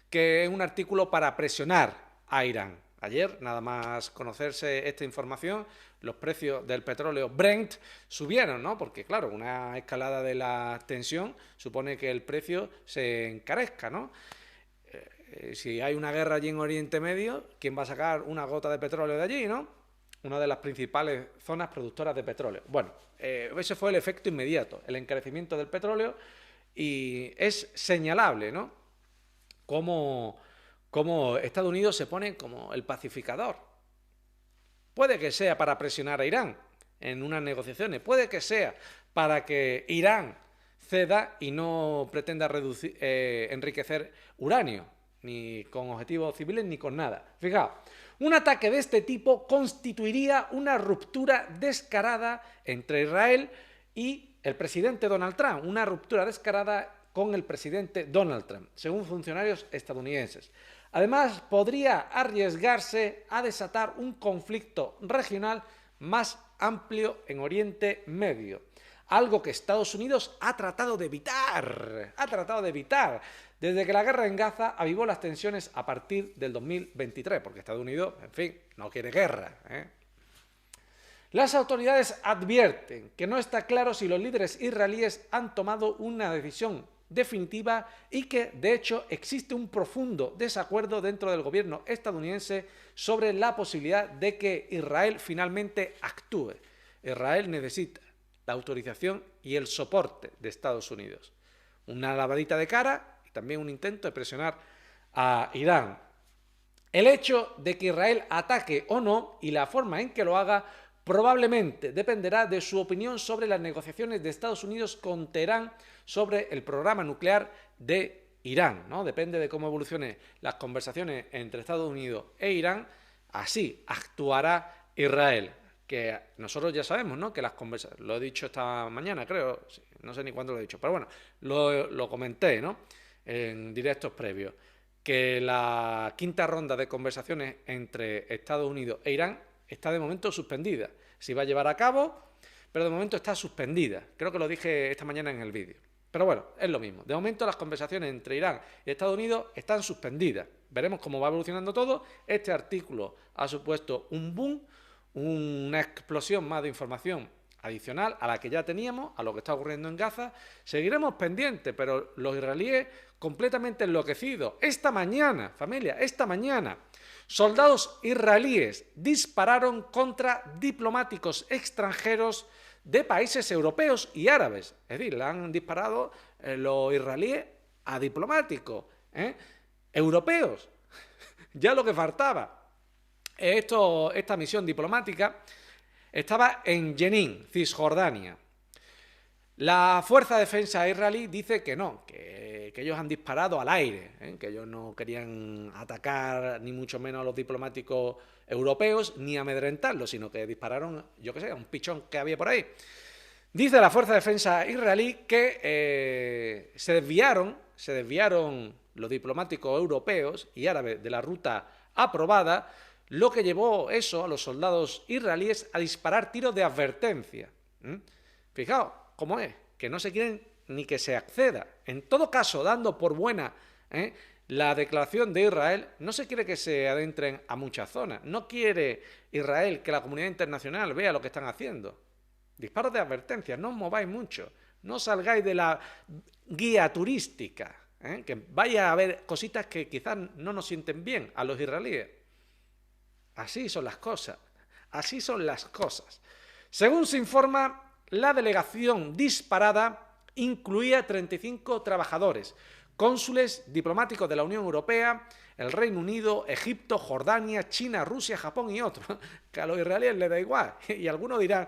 Speaker 5: que es un artículo para presionar a Irán. Ayer, nada más conocerse esta información, los precios del petróleo Brent subieron, ¿no? Porque, claro, una escalada de la tensión supone que el precio se encarezca, ¿no? Si hay una guerra allí en Oriente Medio, ¿quién va a sacar una gota de petróleo de allí, no? Una de las principales zonas productoras de petróleo. Bueno, ese fue el efecto inmediato, el encarecimiento del petróleo, y es señalable, ¿no? Como Estados Unidos se pone como el pacificador. Puede que sea para presionar a Irán en unas negociaciones, puede que sea para que Irán ceda y no pretenda enriquecer uranio, ni con objetivos civiles ni con nada. Fijaos, un ataque de este tipo constituiría una ruptura descarada entre Israel y el presidente Donald Trump, una ruptura descarada con el presidente Donald Trump, según funcionarios estadounidenses. Además, podría arriesgarse a desatar un conflicto regional más amplio en Oriente Medio, algo que Estados Unidos ha tratado de evitar, desde que la guerra en Gaza avivó las tensiones a partir del 2023, porque Estados Unidos, en fin, no quiere guerra, Las autoridades advierten que no está claro si los líderes israelíes han tomado una decisión definitiva y que, de hecho, existe un profundo desacuerdo dentro del gobierno estadounidense sobre la posibilidad de que Israel finalmente actúe. Israel necesita la autorización y el soporte de Estados Unidos. Una lavadita de cara y también un intento de presionar a Irán. El hecho de que Israel ataque o no y la forma en que lo haga probablemente dependerá de su opinión sobre las negociaciones de Estados Unidos con Teherán sobre el programa nuclear de Irán, ¿no? Depende de cómo evolucionen las conversaciones entre Estados Unidos e Irán, así actuará Israel. Que nosotros ya sabemos, ¿no? Que las conversaciones, lo he dicho esta mañana, creo, no sé ni cuándo lo he dicho, pero bueno, lo comenté, ¿no? En directos previos, que la quinta ronda de conversaciones entre Estados Unidos e Irán está de momento suspendida. Se va a llevar a cabo, pero de momento está suspendida. Creo que lo dije esta mañana en el vídeo. Pero bueno, es lo mismo. De momento las conversaciones entre Irán y Estados Unidos están suspendidas. Veremos cómo va evolucionando todo. Este artículo ha supuesto un boom, una explosión más de información adicional a la que ya teníamos, a lo que está ocurriendo en Gaza. Seguiremos pendientes, pero los israelíes completamente enloquecidos. Esta mañana, familia, esta mañana, soldados israelíes dispararon contra diplomáticos extranjeros de países europeos y árabes. Es decir, le han disparado los israelíes a diplomáticos europeos. Ya lo que faltaba. Esta misión diplomática estaba en Jenin, Cisjordania. La Fuerza de Defensa israelí dice que no, que ellos han disparado al aire, que ellos no querían atacar ni mucho menos a los diplomáticos europeos ni amedrentarlos, sino que dispararon, yo qué sé, a un pichón que había por ahí. Dice la Fuerza de Defensa israelí que se desviaron los diplomáticos europeos y árabes de la ruta aprobada, lo que llevó eso a los soldados israelíes a disparar tiros de advertencia. Fijaos cómo es, que no se quieren ni que se acceda. En todo caso, dando por buena la declaración de Israel, no se quiere que se adentren a muchas zonas. No quiere Israel que la comunidad internacional vea lo que están haciendo. Disparos de advertencia, no os mováis mucho, no salgáis de la guía turística, que vaya a haber cositas que quizás no nos sienten bien a los israelíes. Así son las cosas, así son las cosas. Según se informa, la delegación disparada incluía 35 trabajadores, cónsules diplomáticos de la Unión Europea, el Reino Unido, Egipto, Jordania, China, Rusia, Japón y otros, que a los israelíes les da igual. Y algunos dirán,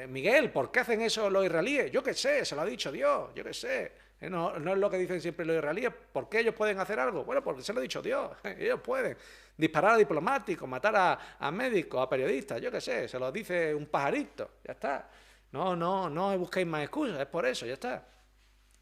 Speaker 5: Miguel, ¿por qué hacen eso los israelíes? Yo qué sé, se lo ha dicho Dios, yo qué sé. No es lo que dicen siempre los israelíes. ¿Por qué ellos pueden hacer algo? Bueno, porque se lo ha dicho Dios. Ellos pueden disparar a diplomáticos, matar a médicos, a periodistas, yo qué sé, se lo dice un pajarito, ya está. No busquéis más excusas, es por eso, ya está.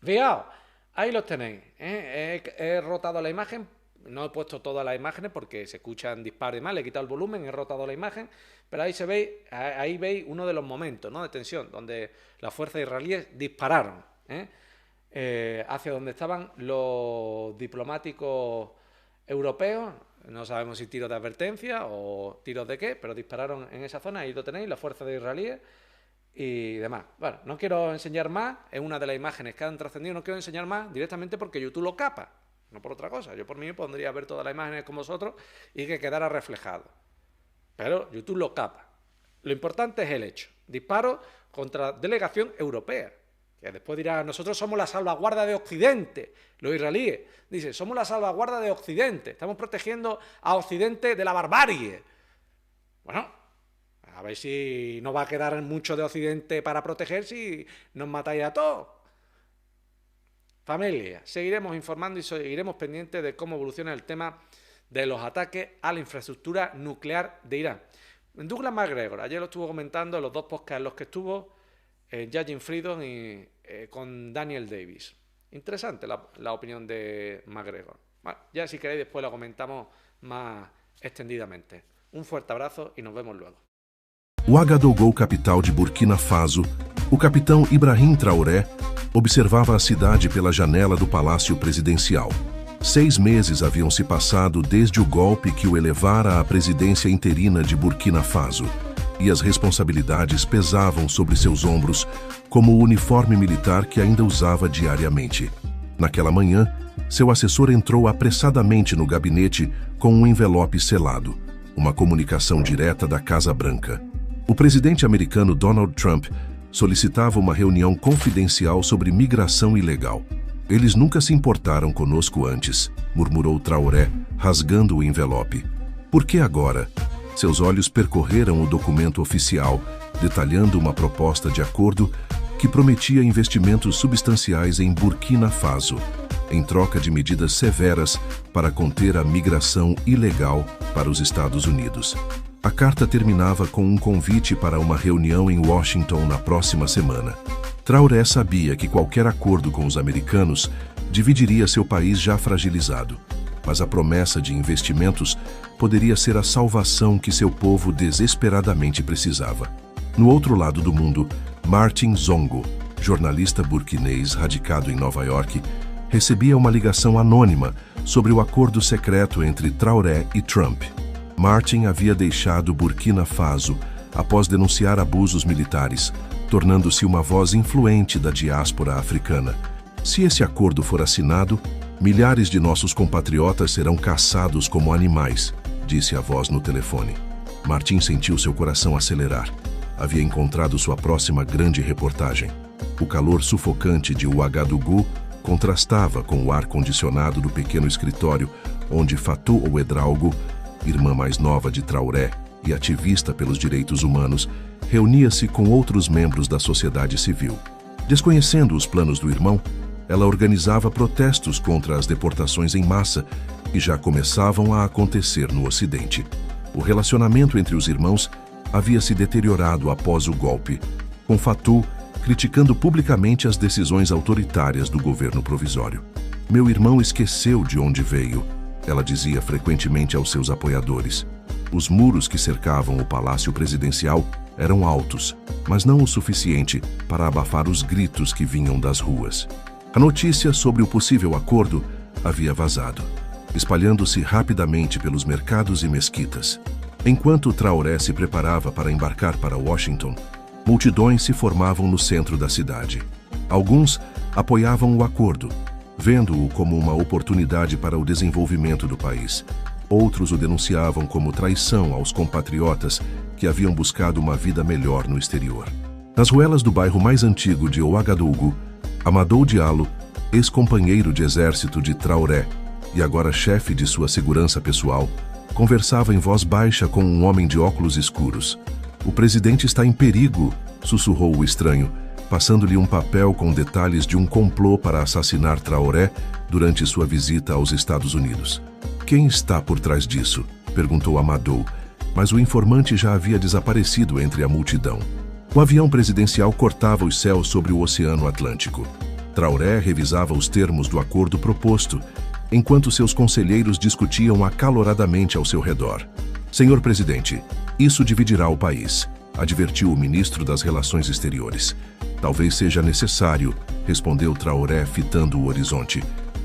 Speaker 5: Fijaos, ahí los tenéis. He rotado la imagen, no he puesto todas las imágenes porque se escuchan disparos y más, le he quitado el volumen, he rotado la imagen, pero ahí veis uno de los momentos, ¿no?, de tensión, donde las fuerzas israelíes dispararon hacia donde estaban los diplomáticos europeos. No sabemos si tiros de advertencia o tiros de qué, pero dispararon en esa zona, ahí lo tenéis, las fuerzas israelíes y demás. Bueno, no quiero enseñar más, es una de las imágenes que han trascendido, no quiero enseñar más directamente porque YouTube lo capa, no por otra cosa. Yo por mí pondría ver todas las imágenes con vosotros y que quedara reflejado, pero YouTube lo capa. Lo importante es el hecho, disparo contra delegación europea, que después dirá, nosotros somos la salvaguarda de Occidente, los israelíes, dice, somos la salvaguarda de Occidente, estamos protegiendo a Occidente de la barbarie. Bueno, a ver si no va a quedar mucho de Occidente para proteger si nos matáis a todos. Familia, seguiremos informando y seguiremos pendientes de cómo evoluciona el tema de los ataques a la infraestructura nuclear de Irán. Douglas Macgregor, ayer lo estuvo comentando en los dos podcasts en los que estuvo, Judging Freedom y con Daniel Davis. Interesante la opinión de Macgregor. Bueno, ya si queréis después la comentamos más extendidamente. Un fuerte abrazo y nos vemos luego.
Speaker 3: Ouagadougou, capital de Burkina Faso, o capitão Ibrahim Traoré observava a cidade pela janela do palácio presidencial. 6 meses haviam se passado desde o golpe que o elevara à presidência interina de Burkina Faso, e as responsabilidades pesavam sobre seus ombros como o uniforme militar que ainda usava diariamente. Naquela manhã, seu assessor entrou apressadamente no gabinete com um envelope selado, uma comunicação direta da Casa Branca. O presidente americano Donald Trump solicitava uma reunião confidencial sobre migração ilegal. Eles nunca se importaram conosco antes, murmurou Traoré, rasgando o envelope. Por que agora? Seus olhos percorreram o documento oficial, detalhando uma proposta de acordo que prometia investimentos substanciais em Burkina Faso, em troca de medidas severas para conter a migração ilegal para os Estados Unidos. A carta terminava com um convite para uma reunião em Washington na próxima semana. Traoré sabia que qualquer acordo com os americanos dividiria seu país já fragilizado, mas a promessa de investimentos poderia ser a salvação que seu povo desesperadamente precisava. No outro lado do mundo, Martin Zongo, jornalista burkinês radicado em Nova York, recebia uma ligação anônima sobre o acordo secreto entre Traoré e Trump. Martin havia deixado Burkina Faso após denunciar abusos militares, tornando-se uma voz influente da diáspora africana. Se esse acordo for assinado, milhares de nossos compatriotas serão caçados como animais, disse a voz no telefone. Martin sentiu seu coração acelerar. Havia encontrado sua próxima grande reportagem. O calor sufocante de Ouagadougou contrastava com o ar-condicionado do pequeno escritório onde Fatou Ouedraogo, irmã mais nova de Traoré e ativista pelos direitos humanos, reunia-se com outros membros da sociedade civil. Desconhecendo os planos do irmão, ela organizava protestos contra as deportações em massa que já começavam a acontecer no Ocidente. O relacionamento entre os irmãos havia se deteriorado após o golpe, com Fatou criticando publicamente as decisões autoritárias do governo provisório. "Meu irmão esqueceu de onde veio", ela dizia frequentemente aos seus apoiadores. Os muros que cercavam o palácio presidencial eram altos, mas não o suficiente para abafar os gritos que vinham das ruas. A notícia sobre o possível acordo havia vazado, espalhando-se rapidamente pelos mercados e mesquitas. Enquanto Traoré se preparava para embarcar para Washington, multidões se formavam no centro da cidade. Alguns apoiavam o acordo, vendo-o como uma oportunidade para o desenvolvimento do país. Outros o denunciavam como traição aos compatriotas que haviam buscado uma vida melhor no exterior. Nas ruelas do bairro mais antigo de Ouagadougou, Amadou Diallo, ex-companheiro de exército de Traoré e agora chefe de sua segurança pessoal, conversava em voz baixa com um homem de óculos escuros. "O presidente está em perigo", sussurrou o estranho, passando-lhe um papel com detalhes de um complô para assassinar Traoré durante sua visita aos Estados Unidos. "Quem está por trás disso?", perguntou Amadou, mas o informante já havia desaparecido entre a multidão. O avião presidencial cortava os céus sobre o Oceano Atlântico. Traoré revisava os termos do acordo proposto, enquanto seus conselheiros discutiam acaloradamente ao seu redor. "Senhor presidente, isso dividirá o país", advertiu o ministro das Relações Exteriores. "Talvez seja necessário", respondeu Traoré, fitando o horizonte.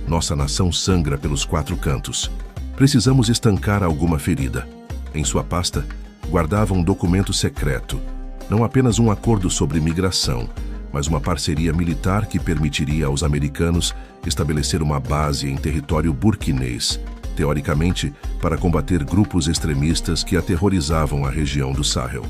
Speaker 3: "Nossa nação sangra pelos 4 cantos. Precisamos estancar alguma ferida." Em sua pasta, guardava um documento secreto. Não apenas um acordo sobre migração, mas uma parceria militar que permitiria aos americanos estabelecer uma base em território burkinês, teoricamente para combater grupos extremistas que aterrorizavam a região do Sahel.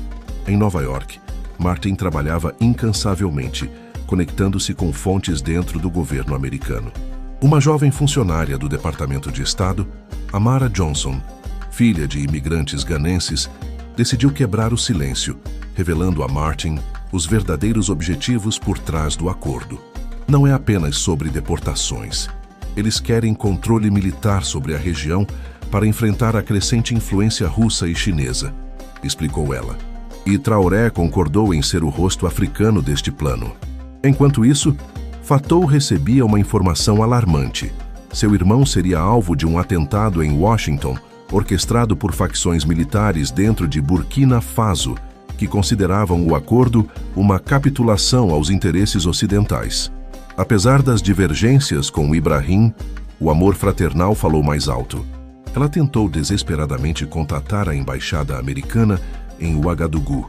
Speaker 3: Em Nova York, Martin trabalhava incansavelmente, conectando-se com fontes dentro do governo americano. Uma jovem funcionária do Departamento de Estado, Amara Johnson, filha de imigrantes ganenses, decidiu quebrar o silêncio, revelando a Martin os verdadeiros objetivos por trás do acordo. "Não é apenas sobre deportações. Eles querem controle militar sobre a região para enfrentar a crescente influência russa e chinesa", explicou ela. E Traoré concordou em ser o rosto africano deste plano. Enquanto isso, Fatou recebia uma informação alarmante. Seu irmão seria alvo de um atentado em Washington, orquestrado por facções militares dentro de Burkina Faso, que consideravam o acordo uma capitulação aos interesses ocidentais. Apesar das divergências com Ibrahim, o amor fraternal falou mais alto. Ela tentou desesperadamente contatar a embaixada americana em Ouagadougou,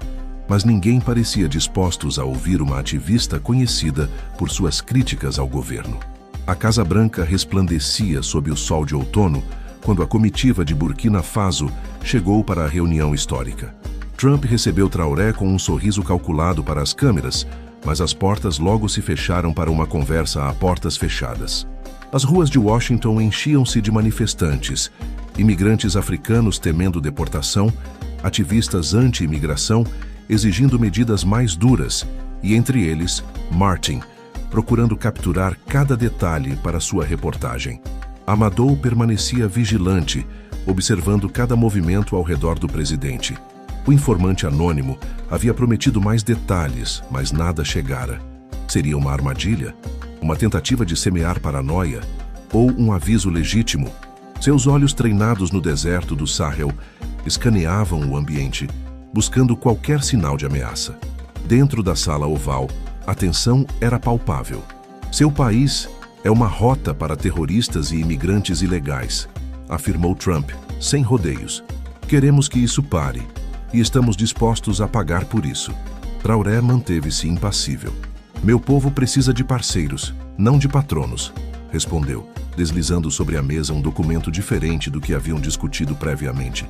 Speaker 3: mas ninguém parecia dispostos a ouvir uma ativista conhecida por suas críticas ao governo. A Casa Branca resplandecia sob o sol de outono quando a comitiva de Burkina Faso chegou para a reunião histórica. Trump recebeu Traoré com um sorriso calculado para as câmeras, mas as portas logo se fecharam para uma conversa a portas fechadas. As ruas de Washington enchiam-se de manifestantes, imigrantes africanos temendo deportação, ativistas anti-imigração exigindo medidas mais duras e, entre eles, Martin, procurando capturar cada detalhe para sua reportagem. Amadou permanecia vigilante, observando cada movimento ao redor do presidente. O informante anônimo havia prometido mais detalhes, mas nada chegara. Seria uma armadilha? Uma tentativa de semear paranoia? Ou um aviso legítimo? Seus olhos treinados no deserto do Sahel escaneavam o ambiente, buscando qualquer sinal de ameaça. Dentro da sala oval, a tensão era palpável. Seu país é uma rota para terroristas e imigrantes ilegais, afirmou Trump, sem rodeios. Queremos que isso pare e estamos dispostos a pagar por isso. Traoré manteve-se impassível. Meu povo precisa de parceiros, não de patronos, respondeu, deslizando sobre a mesa um documento diferente do que haviam discutido previamente.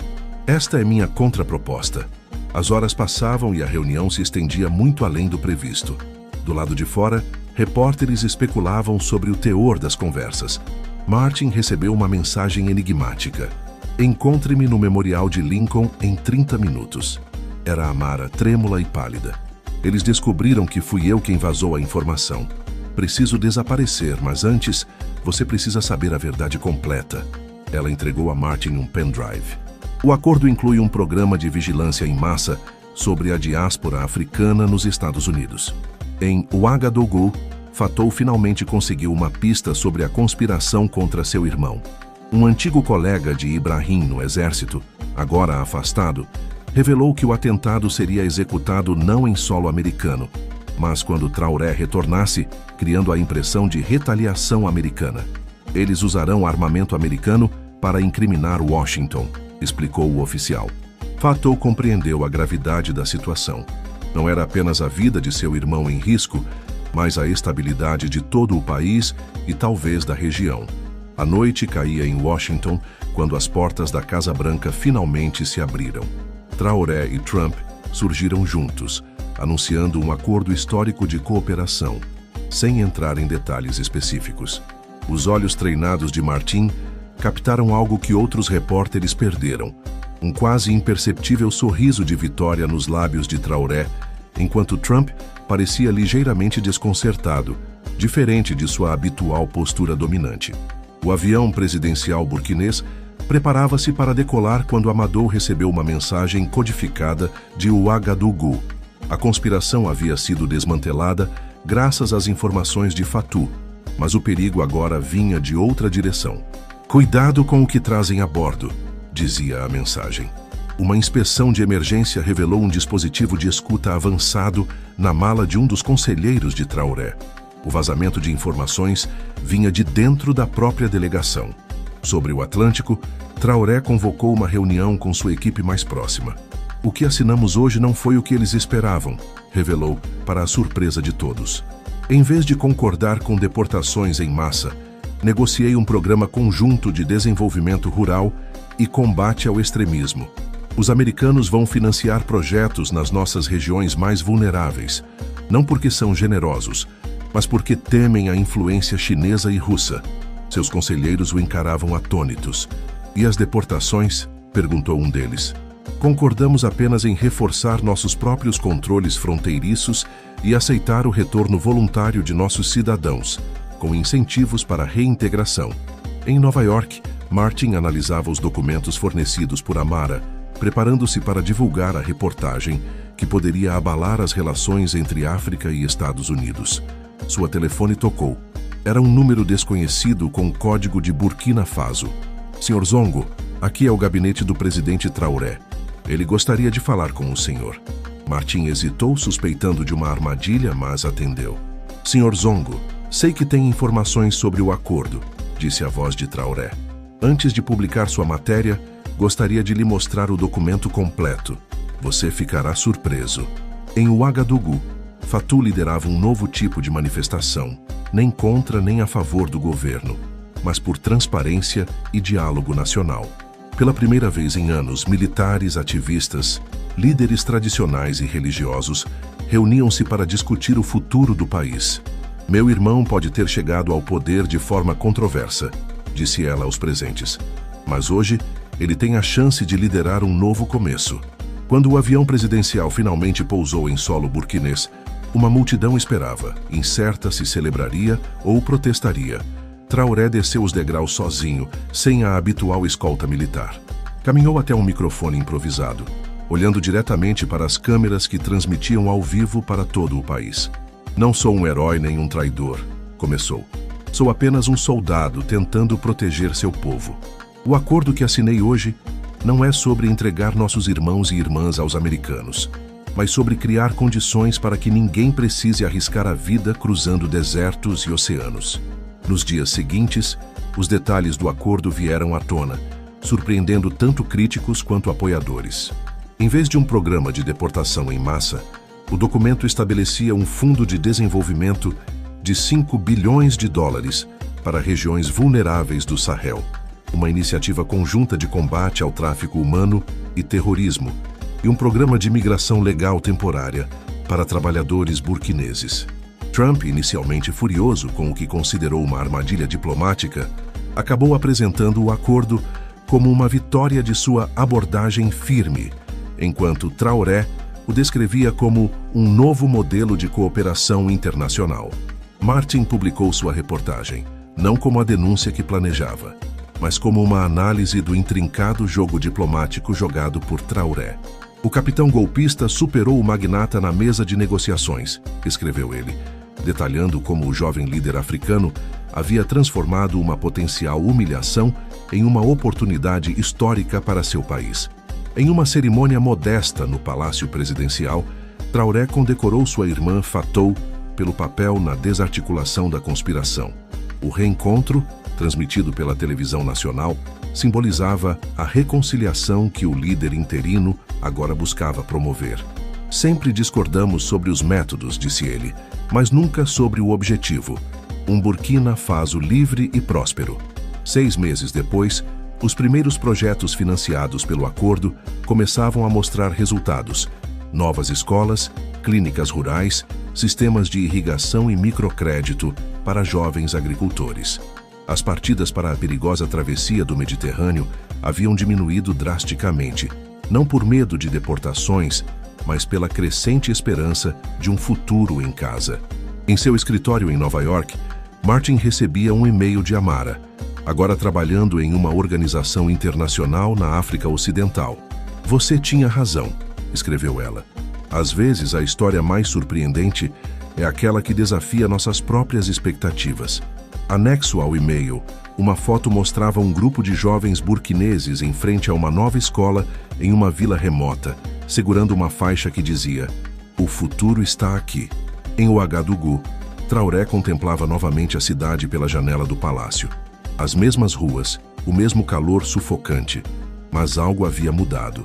Speaker 3: Esta é minha contraproposta. As horas passavam e a reunião se estendia muito além do previsto. Do lado de fora, repórteres especulavam sobre o teor das conversas. Martin recebeu uma mensagem enigmática. Encontre-me no Memorial de Lincoln em 30 minutos. Era Amara, trêmula e pálida. Eles descobriram que fui eu quem vazou a informação. Preciso desaparecer, mas antes, você precisa saber a verdade completa. Ela entregou a Martin um pendrive. O acordo inclui um programa de vigilância em massa sobre a diáspora africana nos Estados Unidos. Em Ouagadougou, Fatou finalmente conseguiu uma pista sobre a conspiração contra seu irmão. Um antigo colega de Ibrahim no exército, agora afastado, revelou que o atentado seria executado não em solo americano, mas quando Traoré retornasse, criando a impressão de retaliação americana. Eles usarão armamento americano para incriminar Washington, explicou o oficial. Fatou compreendeu a gravidade da situação. Não era apenas a vida de seu irmão em risco, mas a estabilidade de todo o país e talvez da região. A noite caía em Washington quando as portas da Casa Branca finalmente se abriram. Traoré e Trump surgiram juntos, anunciando um acordo histórico de cooperação, sem entrar em detalhes específicos. Os olhos treinados de Martin captaram algo que outros repórteres perderam, um quase imperceptível sorriso de vitória nos lábios de Traoré, enquanto Trump parecia ligeiramente desconcertado, diferente de sua habitual postura dominante. O avião presidencial burkinês preparava-se para decolar quando Amadou recebeu uma mensagem codificada de Ouagadougou. A conspiração havia sido desmantelada graças às informações de Fatou, mas o perigo agora vinha de outra direção. Cuidado com o que trazem a bordo, dizia a mensagem. Uma inspeção de emergência revelou um dispositivo de escuta avançado na mala de um dos conselheiros de Traoré. O vazamento de informações vinha de dentro da própria delegação. Sobre o Atlântico, Traoré convocou uma reunião com sua equipe mais próxima. O que assinamos hoje não foi o que eles esperavam, revelou, para a surpresa de todos. Em vez de concordar com deportações em massa, negociei um programa conjunto de desenvolvimento rural e combate ao extremismo. Os americanos vão financiar projetos nas nossas regiões mais vulneráveis, não porque são generosos, mas porque temem a influência chinesa e russa. Seus conselheiros o encaravam atônitos. E as deportações? Perguntou um deles. Concordamos apenas em reforçar nossos próprios controles fronteiriços e aceitar o retorno voluntário de nossos cidadãos, com incentivos para a reintegração. Em Nova York, Martin analisava os documentos fornecidos por Amara, preparando-se para divulgar a reportagem que poderia abalar as relações entre África e Estados Unidos. Sua telefone tocou. Era um número desconhecido com código de Burkina Faso. Sr. Zongo, aqui é o gabinete do presidente Traoré. Ele gostaria de falar com o senhor. Martin hesitou, suspeitando de uma armadilha, mas atendeu. Sr. Zongo, sei que tem informações sobre o acordo, disse a voz de Traoré. Antes de publicar sua matéria, gostaria de lhe mostrar o documento completo. Você ficará surpreso. Em Ouagadougou, Fatou liderava um novo tipo de manifestação, nem contra nem a favor do governo, mas por transparência e diálogo nacional. Pela primeira vez em anos, militares, ativistas, líderes tradicionais e religiosos reuniam-se para discutir o futuro do país. Meu irmão pode ter chegado ao poder de forma controversa, disse ela aos presentes, mas hoje ele tem a chance de liderar um novo começo. Quando o avião presidencial finalmente pousou em solo burkinês, uma multidão esperava, incerta se celebraria ou protestaria. Traoré desceu os degraus sozinho, sem a habitual escolta militar. Caminhou até um microfone improvisado, olhando diretamente para as câmeras que transmitiam ao vivo para todo o país. Não sou um herói nem um traidor, começou. Sou apenas um soldado tentando proteger seu povo. O acordo que assinei hoje não é sobre entregar nossos irmãos e irmãs aos americanos, mas sobre criar condições para que ninguém precise arriscar a vida cruzando desertos e oceanos. Nos dias seguintes, os detalhes do acordo vieram à tona, surpreendendo tanto críticos quanto apoiadores. Em vez de um programa de deportação em massa, o documento estabelecia um fundo de desenvolvimento de 5 bilhões de dólares para regiões vulneráveis do Sahel, uma iniciativa conjunta de combate ao tráfico humano e terrorismo, e um programa de migração legal temporária para trabalhadores burkineses. Trump, inicialmente furioso com o que considerou uma armadilha diplomática, acabou apresentando o acordo como uma vitória de sua abordagem firme, enquanto Traoré o descrevia como um novo modelo de cooperação internacional. Martin publicou sua reportagem, não como a denúncia que planejava, mas como uma análise do intrincado jogo diplomático jogado por Traoré. O capitão golpista superou o magnata na mesa de negociações, escreveu ele, detalhando como o jovem líder africano havia transformado uma potencial humilhação em uma oportunidade histórica para seu país. Em uma cerimônia modesta no Palácio Presidencial, Traoré condecorou sua irmã Fatou pelo papel na desarticulação da conspiração. O reencontro, transmitido pela televisão nacional, simbolizava a reconciliação que o líder interino agora buscava promover. Sempre discordamos sobre os métodos, disse ele, mas nunca sobre o objetivo. Um Burkina Faso livre e próspero. 6 meses depois, os primeiros projetos financiados pelo acordo começavam a mostrar resultados. Novas escolas, clínicas rurais, sistemas de irrigação e microcrédito para jovens agricultores. As partidas para a perigosa travessia do Mediterrâneo haviam diminuído drasticamente, não por medo de deportações, mas pela crescente esperança de um futuro em casa. Em seu escritório em Nova York, Martin recebia um e-mail de Amara, agora trabalhando em uma organização internacional na África Ocidental. Você tinha razão, escreveu ela. Às vezes, a história mais surpreendente é aquela que desafia nossas próprias expectativas. Anexo ao e-mail, uma foto mostrava um grupo de jovens burquineses em frente a uma nova escola em uma vila remota, segurando uma faixa que dizia: "O futuro está aqui." Em Ouagadougou, Traoré contemplava novamente a cidade pela janela do palácio. As mesmas ruas, o mesmo calor sufocante, mas algo havia mudado.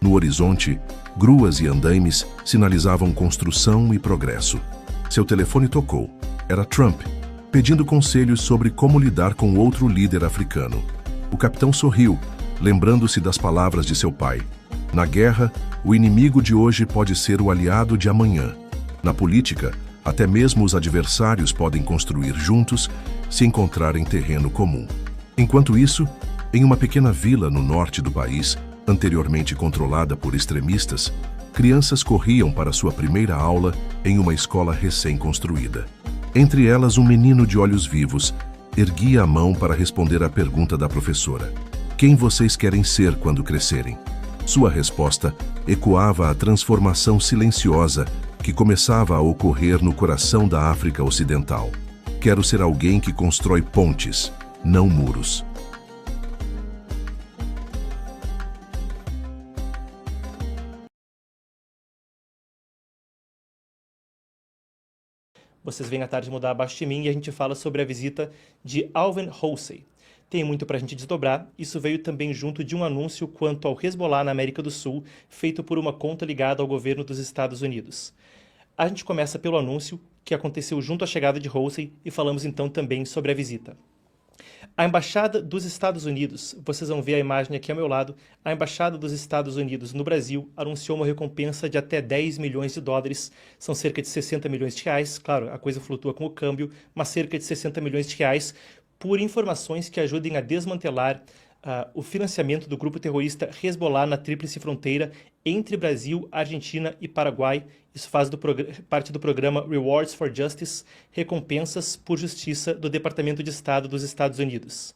Speaker 3: No horizonte, gruas e andaimes sinalizavam construção e progresso. Seu telefone tocou. Era Trump, pedindo conselhos sobre como lidar com outro líder africano. O capitão sorriu, lembrando-se das palavras de seu pai. Na guerra, o inimigo de hoje pode ser o aliado de amanhã. Na política, até mesmo os adversários podem construir juntos se encontrarem terreno comum. Enquanto isso, em uma pequena vila no norte do país, anteriormente controlada por extremistas, crianças corriam para sua primeira aula em uma escola recém-construída. Entre elas, um menino de olhos vivos erguia a mão para responder à pergunta da professora: "Quem vocês querem ser quando crescerem?" Sua resposta ecoava a transformação silenciosa que começava a ocorrer no coração da África Ocidental. "Quero ser alguém que constrói pontes, não muros."
Speaker 6: Vocês vêm à tarde mudar abaixo de mim e a gente fala sobre a visita de Alvin Housey. Tem muito para a gente desdobrar. Isso veio também junto de um anúncio quanto ao Hezbollah na América do Sul, feito por uma conta ligada ao governo dos Estados Unidos. A gente começa pelo anúncio que aconteceu junto à chegada de Housey e falamos então também sobre a visita. A Embaixada dos Estados Unidos, vocês vão ver a imagem aqui ao meu lado, a Embaixada dos Estados Unidos no Brasil anunciou uma recompensa de até 10 milhões de dólares, são cerca de 60 milhões de reais, claro, a coisa flutua com o câmbio, mas cerca de 60 milhões de reais, por informações que ajudem a desmantelar o financiamento do grupo terrorista Hezbollah na tríplice fronteira entre Brasil, Argentina e Paraguai. Isso faz parte do programa Rewards for Justice, recompensas por justiça do Departamento de Estado dos Estados Unidos.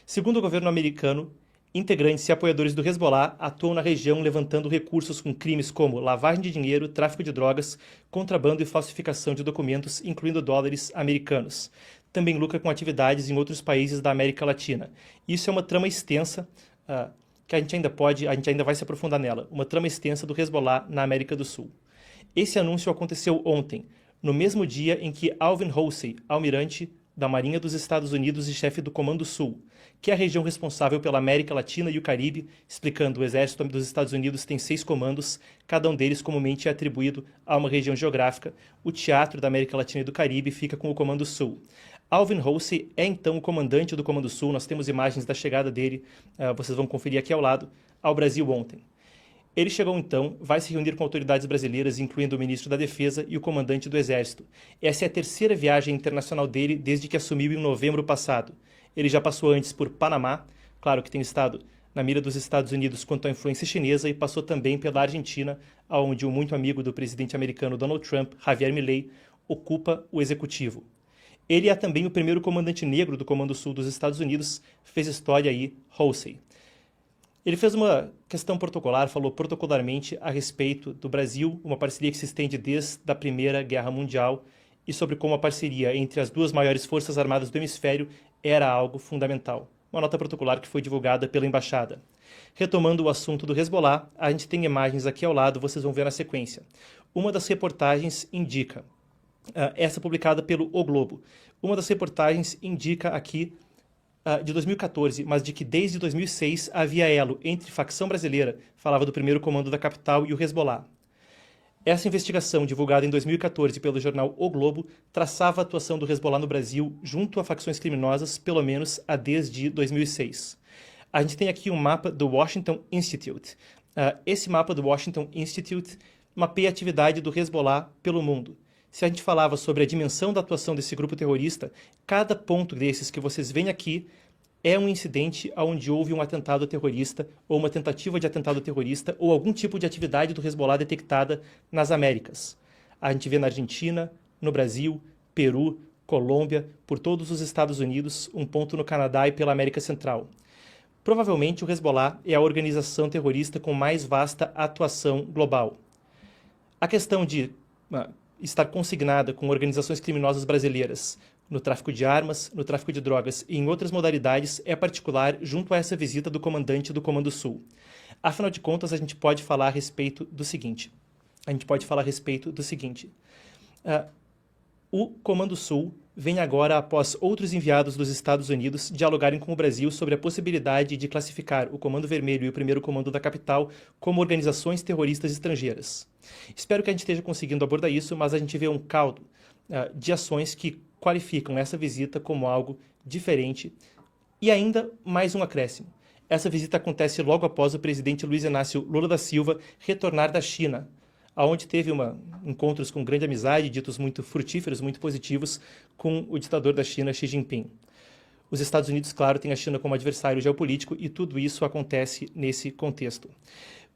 Speaker 6: Segundo o governo americano, integrantes e apoiadores do Hezbollah atuam na região levantando recursos com crimes como lavagem de dinheiro, tráfico de drogas, contrabando e falsificação de documentos, incluindo dólares americanos. Também lucra com atividades em outros países da América Latina. Isso é uma trama extensa, que a gente ainda vai se aprofundar nela, uma trama extensa do Hezbollah na América do Sul. Esse anúncio aconteceu ontem, no mesmo dia em que Alvin Housey, almirante da Marinha dos Estados Unidos e chefe do Comando Sul, que é a região responsável pela América Latina e o Caribe, explicando, o Exército dos Estados Unidos tem 6 comandos, cada um deles comumente é atribuído a uma região geográfica. O Teatro da América Latina e do Caribe fica com o Comando Sul. Alvin Housey é então o comandante do Comando Sul, nós temos imagens da chegada dele, vocês vão conferir aqui ao lado, ao Brasil ontem. Ele chegou então, vai se reunir com autoridades brasileiras, incluindo o ministro da Defesa e o comandante do Exército. Essa é a terceira viagem internacional dele desde que assumiu em novembro passado. Ele já passou antes por Panamá, claro que tem estado na mira dos Estados Unidos quanto à influência chinesa e passou também pela Argentina, onde o muito amigo do presidente americano Donald Trump, Javier Milei, ocupa o executivo. Ele é também o primeiro comandante negro do Comando Sul dos Estados Unidos, fez história aí, Halsey. Ele fez uma questão protocolar, falou protocolarmente a respeito do Brasil, uma parceria que se estende desde a Primeira Guerra Mundial, e sobre como a parceria entre as duas maiores forças armadas do hemisfério era algo fundamental. Uma nota protocolar que foi divulgada pela embaixada. Retomando o assunto do Hezbollah, a gente tem imagens aqui ao lado, vocês vão ver na sequência. Uma das reportagens indica, essa publicada pelo O Globo, uma das reportagens indica aqui de 2014, mas de que desde 2006 havia elo entre facção brasileira, falava do primeiro comando da capital, e o Hezbollah. Essa investigação, divulgada em 2014 pelo jornal O Globo, traçava a atuação do Hezbollah no Brasil junto a facções criminosas, pelo menos desde 2006. A gente tem aqui um mapa do Washington Institute. Esse mapa do Washington Institute mapeia a atividade do Hezbollah pelo mundo. Se a gente falava sobre a dimensão da atuação desse grupo terrorista, cada ponto desses que vocês veem aqui é um incidente onde houve um atentado terrorista, ou uma tentativa de atentado terrorista, ou algum tipo de atividade do Hezbollah detectada nas Américas. A gente vê na Argentina, no Brasil, Peru, Colômbia, por todos os Estados Unidos, um ponto no Canadá e pela América Central. Provavelmente o Hezbollah é a organização terrorista com mais vasta atuação global. A questão de estar consignada com organizações criminosas brasileiras no tráfico de armas, no tráfico de drogas e em outras modalidades é particular junto a essa visita do comandante do Comando Sul. Afinal de contas, a gente pode falar a respeito do seguinte. O Comando Sul vem agora após outros enviados dos Estados Unidos dialogarem com o Brasil sobre a possibilidade de classificar o Comando Vermelho e o Primeiro Comando da Capital como organizações terroristas estrangeiras. Espero que a gente esteja conseguindo abordar isso, mas a gente vê um caldo de ações que qualificam essa visita como algo diferente e ainda mais um acréscimo. Essa visita acontece logo após o presidente Luiz Inácio Lula da Silva retornar da China, onde teve encontros com grande amizade, ditos muito frutíferos, muito positivos, com o ditador da China, Xi Jinping. Os Estados Unidos, claro, têm a China como adversário geopolítico e tudo isso acontece nesse contexto.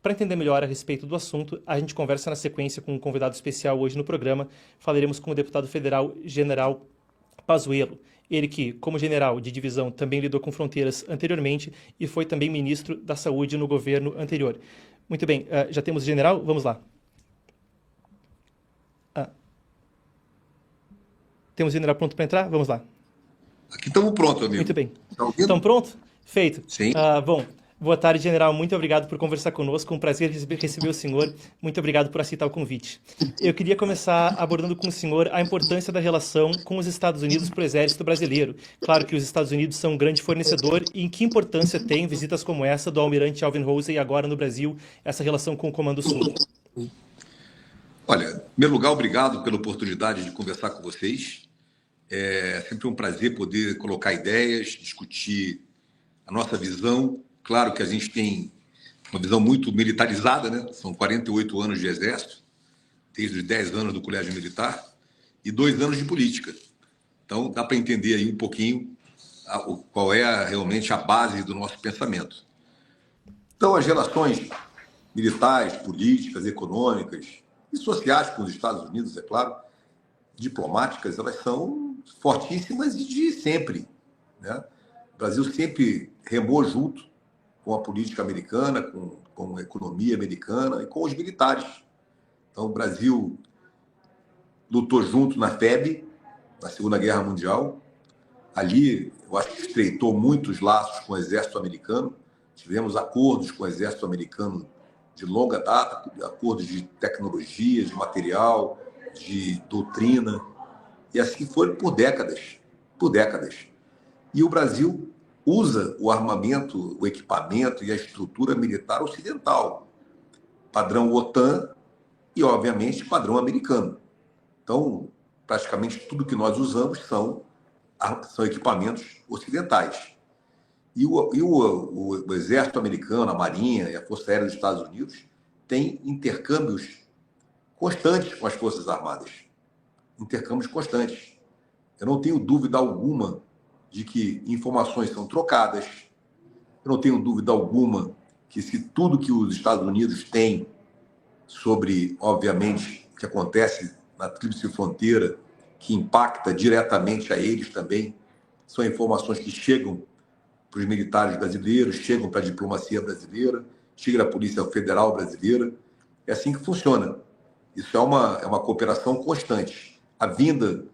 Speaker 6: Para entender melhor a respeito do assunto, a gente conversa na sequência com um convidado especial hoje no programa. Falaremos com o deputado federal General Pazuello. Ele que, como general de divisão, também lidou com fronteiras anteriormente e foi também ministro da Saúde no governo anterior. Muito bem, já temos o general? Vamos lá. Temos o general pronto para entrar? Vamos lá.
Speaker 7: Aqui estamos prontos, amigo.
Speaker 6: Muito bem.
Speaker 7: Tá ouvindo?
Speaker 6: Estão prontos? Feito.
Speaker 7: Sim.
Speaker 6: Bom, boa tarde, general. Muito obrigado por conversar conosco. Um prazer receber o senhor. Muito obrigado por aceitar o convite. Eu queria começar abordando com o senhor a importância da relação com os Estados Unidos para o Exército Brasileiro. Claro que os Estados Unidos são um grande fornecedor e em que importância tem visitas como essa do almirante Alvin Halsey agora no Brasil, essa relação com o Comando Sul?
Speaker 7: Olha, em primeiro lugar, obrigado pela oportunidade de conversar com vocês. É sempre um prazer poder colocar ideias, discutir a nossa visão. Claro que a gente tem uma visão muito militarizada, né? São 48 anos de exército, desde os 10 anos do colégio militar e 2 anos de política. Então, dá para entender aí um pouquinho qual é realmente a base do nosso pensamento. Então, as relações militares, políticas, econômicas e sociais com os Estados Unidos, é claro, diplomáticas, elas são fortíssimas e de sempre, né? O Brasil sempre remou junto com a política americana, com a economia americana e com os militares. Então, o Brasil lutou junto na FEB, na Segunda Guerra Mundial. Ali, eu acho que estreitou muitos laços com o Exército americano. Tivemos acordos com o Exército americano de longa data, acordos de tecnologia, de material, de doutrina, e assim foi por décadas. E o Brasil usa o armamento, o equipamento e a estrutura militar ocidental, padrão OTAN e, obviamente, padrão americano. Então, praticamente tudo que nós usamos são equipamentos ocidentais. E o Exército americano, a Marinha e a Força Aérea dos Estados Unidos têm intercâmbios constantes com as Forças Armadas. Intercâmbios constantes. Eu não tenho dúvida alguma de que informações são trocadas, Eu não tenho dúvida alguma que se tudo que os Estados Unidos têm sobre, obviamente, o que acontece na tríplice fronteira, que impacta diretamente a eles também, são informações que chegam para os militares brasileiros, chegam para a diplomacia brasileira, chegam à Polícia Federal brasileira. É assim que funciona. Isso é uma cooperação constante. A vinda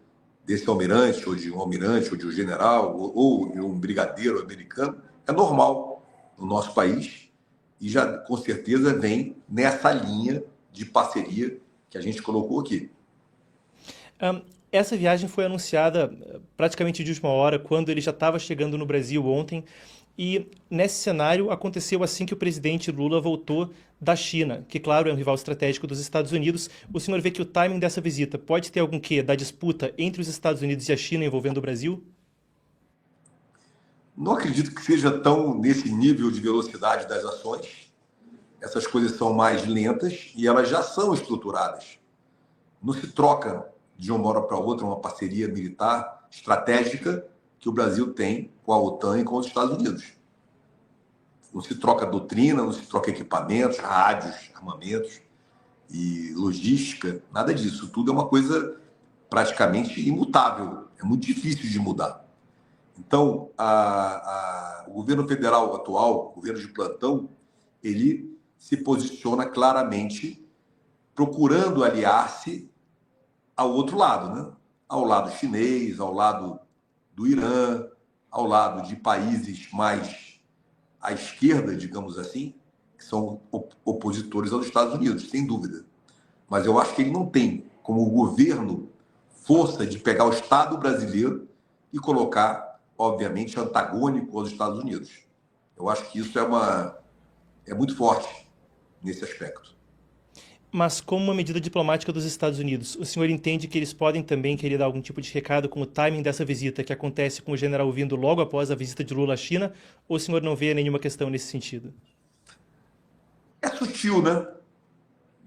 Speaker 7: desse almirante, ou de um general, ou de um brigadeiro americano, é normal no nosso país e já, com certeza, vem nessa linha de parceria que a gente colocou aqui.
Speaker 6: Essa viagem foi anunciada praticamente de última hora, quando ele já estava chegando no Brasil ontem. E nesse cenário aconteceu assim que o presidente Lula voltou da China, que, claro, é um rival estratégico dos Estados Unidos. O senhor vê que o timing dessa visita pode ter algum quê da disputa entre os Estados Unidos e a China envolvendo o Brasil?
Speaker 7: Não acredito que seja tão nesse nível de velocidade das ações. Essas coisas são mais lentas e elas já são estruturadas. Não se troca de uma hora para outra uma parceria militar estratégica que o Brasil tem com a OTAN e com os Estados Unidos. Não se troca doutrina, não se troca equipamentos, rádios, armamentos e logística, nada disso. Tudo é uma coisa praticamente imutável, é muito difícil de mudar. Então, o governo federal atual, o governo de plantão, ele se posiciona claramente procurando aliar-se ao outro lado, né? Ao lado chinês, ao lado do Irã, ao lado de países mais à esquerda, digamos assim, que são opositores aos Estados Unidos, sem dúvida. Mas eu acho que ele não tem, como governo, força de pegar o Estado brasileiro e colocar, obviamente, antagônico aos Estados Unidos. Eu acho que isso é muito forte nesse aspecto.
Speaker 6: Mas como uma medida diplomática dos Estados Unidos, o senhor entende que eles podem também querer dar algum tipo de recado com o timing dessa visita que acontece com o general vindo logo após a visita de Lula à China, ou o senhor não vê nenhuma questão nesse sentido?
Speaker 7: É sutil, né?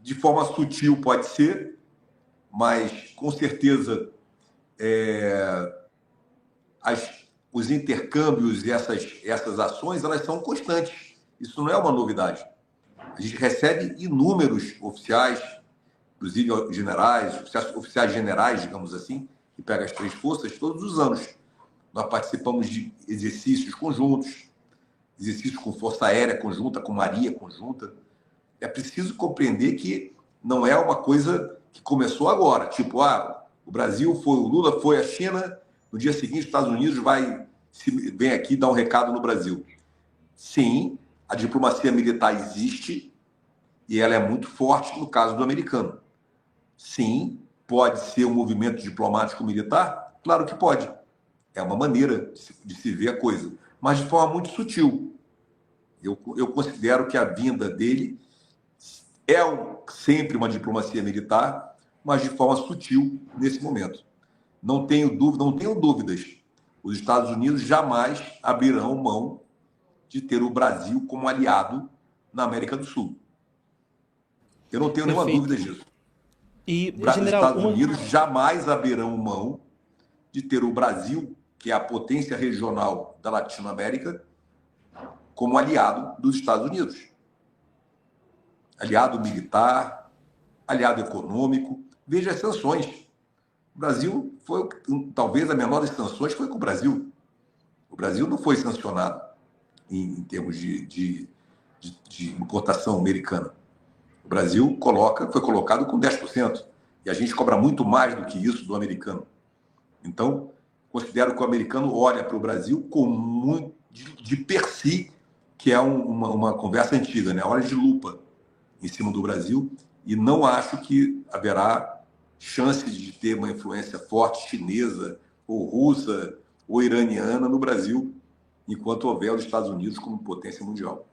Speaker 7: De forma sutil pode ser, mas com certeza os intercâmbios e essas ações, elas são constantes. Isso não é uma novidade. A gente recebe inúmeros oficiais, inclusive generais, oficiais generais, digamos assim, que pegam as três forças todos os anos. Nós participamos de exercícios conjuntos, exercícios com Força Aérea conjunta, com Marinha conjunta. É preciso compreender que não é uma coisa que começou agora. Tipo, o Lula foi à China, no dia seguinte os Estados Unidos vem aqui dar um recado no Brasil. Sim, a diplomacia militar existe e ela é muito forte no caso do americano. Sim, pode ser um movimento diplomático militar? Claro que pode. É uma maneira de se ver a coisa, mas de forma muito sutil. Eu considero que a vinda dele é sempre uma diplomacia militar, mas de forma sutil nesse momento. Não tenho dúvidas. Os Estados Unidos jamais abrirão mão de ter o Brasil como aliado na América do Sul. Eu não tenho nenhuma dúvida disso.
Speaker 6: E,
Speaker 7: os Estados Unidos jamais abrirão mão de ter o Brasil, que é a potência regional da Latinoamérica, como aliado dos Estados Unidos. Aliado militar, aliado econômico. Veja as sanções. O Brasil foi, talvez a menor das sanções foi com o Brasil. O Brasil não foi sancionado em termos de importação americana. O Brasil foi colocado com 10%. E a gente cobra muito mais do que isso do americano. Então, considero que o americano olha para o Brasil com muito de per si, que é uma conversa antiga, né? Olha de lupa em cima do Brasil, e não acho que haverá chances de ter uma influência forte chinesa, ou russa, ou iraniana no Brasil, enquanto houver os Estados Unidos como potência mundial.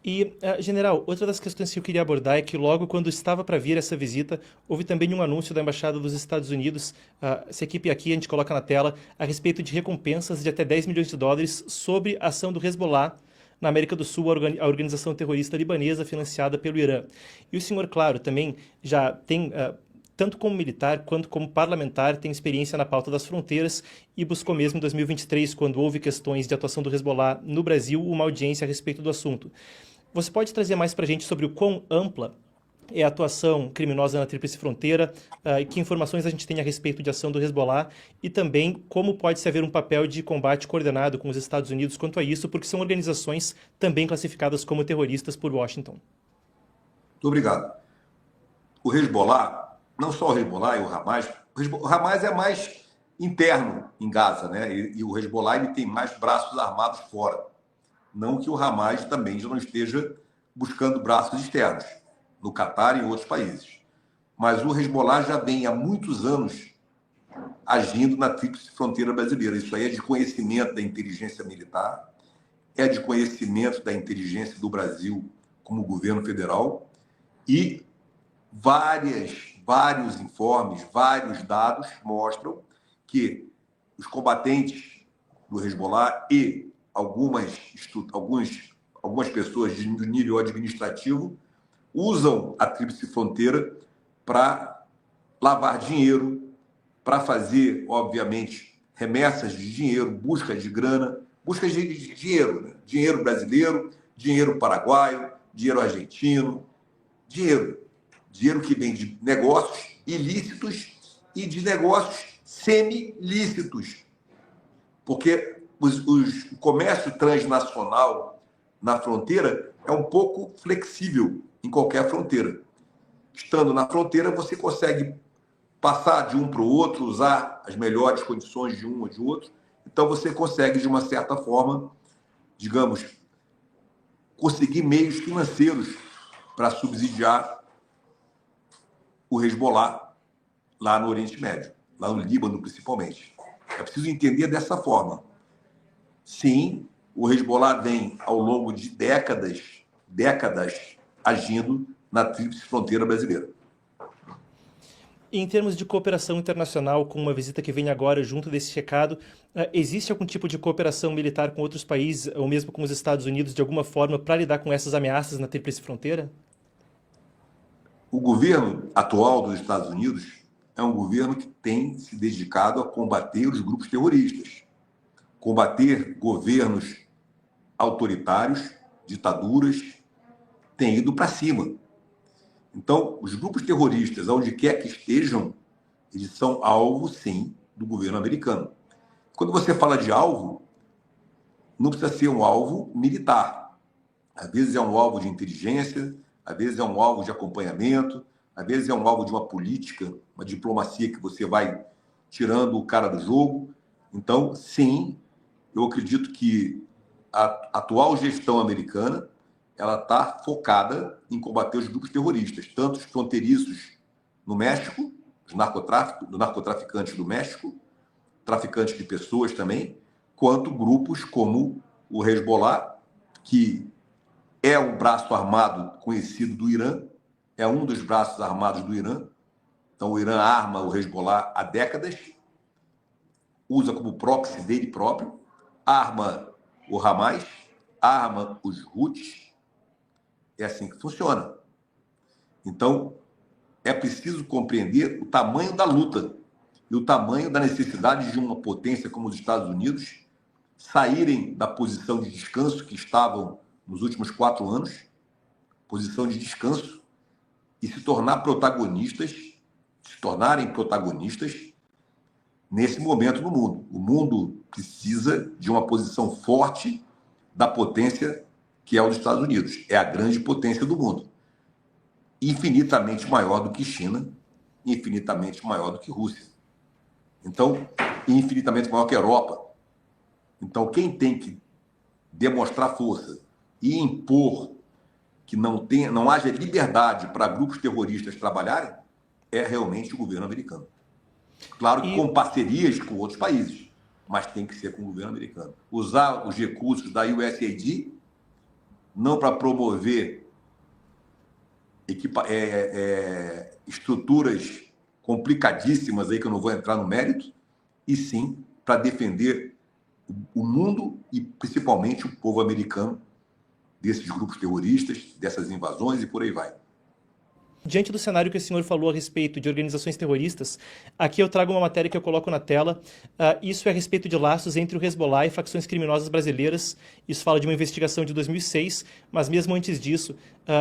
Speaker 6: E, general, outra das questões que eu queria abordar é que logo quando estava para vir essa visita, houve também um anúncio da Embaixada dos Estados Unidos, essa equipe aqui a gente coloca na tela, a respeito de recompensas de até 10 milhões de dólares sobre a ação do Hezbollah na América do Sul, a organização terrorista libanesa financiada pelo Irã. E o senhor, claro, também já tem tanto como militar quanto como parlamentar, tem experiência na pauta das fronteiras e buscou mesmo em 2023, quando houve questões de atuação do Hezbollah no Brasil, uma audiência a respeito do assunto. Você pode trazer mais para a gente sobre o quão ampla é a atuação criminosa na Tríplice Fronteira, que informações a gente tem a respeito de ação do Hezbollah e também como pode-se haver um papel de combate coordenado com os Estados Unidos quanto a isso, porque são organizações também classificadas como terroristas por Washington.
Speaker 7: Muito obrigado. O Hezbollah, não só o Hezbollah e o Hamas, o Hamas é mais interno em Gaza, né? E o Hezbollah ele tem mais braços armados fora. Não que o Hamas também já não esteja buscando braços externos, no Catar e em outros países. Mas o Hezbollah já vem há muitos anos agindo na Tríplice Fronteira brasileira. Isso aí é de conhecimento da inteligência militar, é de conhecimento da inteligência do Brasil como governo federal e vários informes, vários dados mostram que os combatentes do Hezbollah e algumas pessoas de nível administrativo usam a Tríplice Fronteira para lavar dinheiro, para fazer, obviamente, remessas de dinheiro, busca de grana, busca de dinheiro, né? Dinheiro brasileiro, dinheiro paraguaio, dinheiro argentino, dinheiro que vem de negócios ilícitos e de negócios semi-lícitos. Porque o comércio transnacional na fronteira é um pouco flexível em qualquer fronteira. Estando na fronteira, você consegue passar de um para o outro, usar as melhores condições de um ou de outro. Então, você consegue, de uma certa forma, digamos, conseguir meios financeiros para subsidiar o Hezbollah lá no Oriente Médio, lá no Líbano, principalmente. É preciso entender dessa forma. Sim, o Hezbollah vem, ao longo de décadas, agindo na Tríplice Fronteira brasileira.
Speaker 6: Em termos de cooperação internacional, com uma visita que vem agora junto desse recado, existe algum tipo de cooperação militar com outros países, ou mesmo com os Estados Unidos, de alguma forma, para lidar com essas ameaças na Tríplice Fronteira?
Speaker 7: O governo atual dos Estados Unidos é um governo que tem se dedicado a combater os grupos terroristas, combater governos autoritários, ditaduras, tem ido para cima. Então, os grupos terroristas, onde quer que estejam, eles são alvo, sim, do governo americano. Quando você fala de alvo, não precisa ser um alvo militar. Às vezes é um alvo de inteligência, às vezes é um alvo de acompanhamento, às vezes é um alvo de uma política, uma diplomacia que você vai tirando o cara do jogo. Então, sim, eu acredito que a atual gestão americana ela está focada em combater os grupos terroristas, tanto os fronteiriços no México, os narcotraficantes do México, traficantes de pessoas também, quanto grupos como o Hezbollah, que é um braço armado conhecido do Irã, é um dos braços armados do Irã. Então, o Irã arma o Hezbollah há décadas, usa como proxy dele próprio, arma o Hamas, arma os Houthis. É assim que funciona. Então, é preciso compreender o tamanho da luta e o tamanho da necessidade de uma potência como os Estados Unidos saírem da posição de descanso que estavam nos últimos 4 anos, posição de descanso, e se tornarem protagonistas nesse momento no mundo. O mundo precisa de uma posição forte da potência que é o dos Estados Unidos. É a grande potência do mundo. Infinitamente maior do que China, infinitamente maior do que Rússia. Então, infinitamente maior que a Europa. Então, quem tem que demonstrar força e impor que não haja liberdade para grupos terroristas trabalharem é realmente o governo americano. Claro que com parcerias com outros países, mas tem que ser com o governo americano. Usar os recursos da USAID não para promover estruturas complicadíssimas aí que eu não vou entrar no mérito, e sim para defender o mundo e principalmente o povo americano desses grupos terroristas, dessas invasões e por aí vai.
Speaker 6: Diante do cenário que o senhor falou a respeito de organizações terroristas, aqui eu trago uma matéria que eu coloco na tela. Isso é a respeito de laços entre o Hezbollah e facções criminosas brasileiras. Isso fala de uma investigação de 2006, mas mesmo antes disso,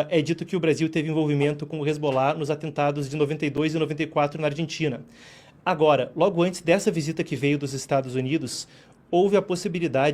Speaker 6: é dito que o Brasil teve envolvimento com o Hezbollah nos atentados de 92 e 94 na Argentina. Agora, logo antes dessa visita que veio dos Estados Unidos,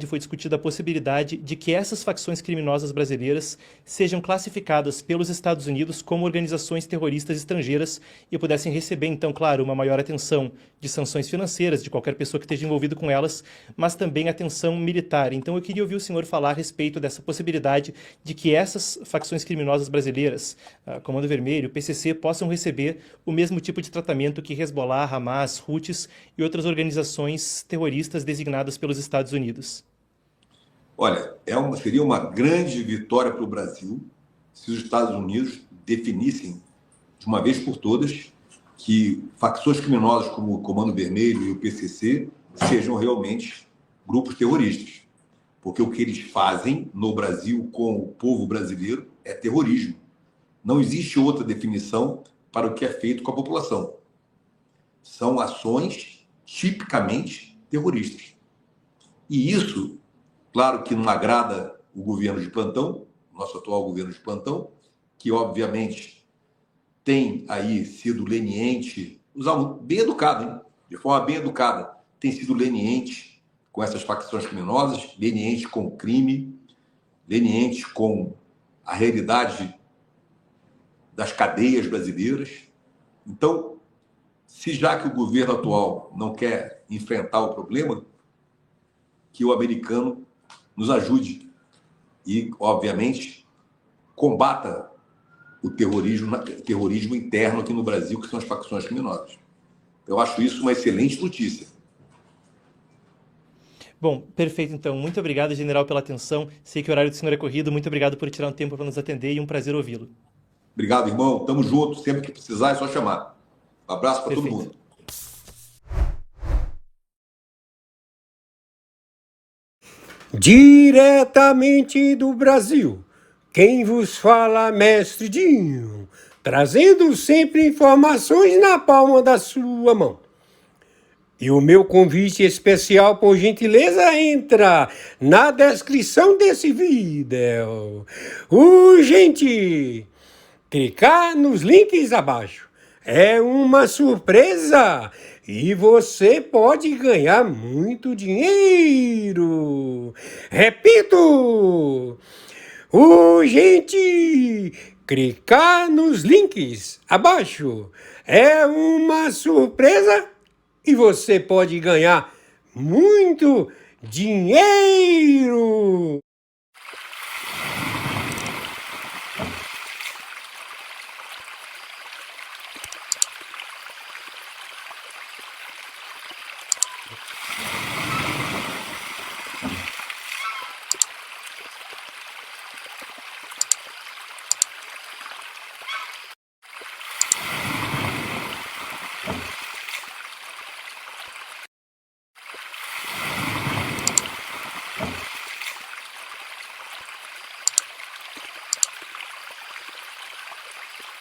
Speaker 6: foi discutida a possibilidade de que essas facções criminosas brasileiras sejam classificadas pelos Estados Unidos como organizações terroristas estrangeiras e pudessem receber, então, claro, uma maior atenção de sanções financeiras de qualquer pessoa que esteja envolvida com elas, mas também atenção militar. Então, eu queria ouvir o senhor falar a respeito dessa possibilidade de que essas facções criminosas brasileiras, Comando Vermelho, PCC, possam receber o mesmo tipo de tratamento que Hezbollah, Hamas, Houthis e outras organizações terroristas designadas pelos Estados Unidos.
Speaker 7: Olha, seria uma grande vitória para o Brasil se os Estados Unidos definissem, de uma vez por todas, que facções criminosas como o Comando Vermelho e o PCC sejam realmente grupos terroristas. Porque o que eles fazem no Brasil com o povo brasileiro é terrorismo. Não existe outra definição para o que é feito com a população. São ações tipicamente terroristas. E isso, claro que não agrada o governo de plantão, nosso atual governo de plantão, que obviamente tem aí sido leniente, bem educado, hein? De forma bem educada, tem sido leniente com essas facções criminosas, leniente com o crime, leniente com a realidade das cadeias brasileiras. Então, se já que o governo atual não quer enfrentar o problema, que o americano nos ajude e, obviamente, combata o terrorismo interno aqui no Brasil, que são as facções criminosas. Eu acho isso uma excelente notícia.
Speaker 6: Bom, perfeito então. Muito obrigado, general, pela atenção. Sei que o horário do senhor é corrido. Muito obrigado por tirar um tempo para nos atender e um prazer ouvi-lo.
Speaker 7: Obrigado, irmão. Tamo junto. Sempre que precisar é só chamar. Um abraço para todo mundo.
Speaker 1: Diretamente do Brasil, quem vos fala, Mestre Dinho, trazendo sempre informações na palma da sua mão. E o meu convite especial, por gentileza, entra na descrição desse vídeo. Urgente! Clicar nos links abaixo. É uma surpresa! E você pode ganhar muito dinheiro. Repito! Urgente! Clicar nos links abaixo. É uma surpresa e você pode ganhar muito dinheiro.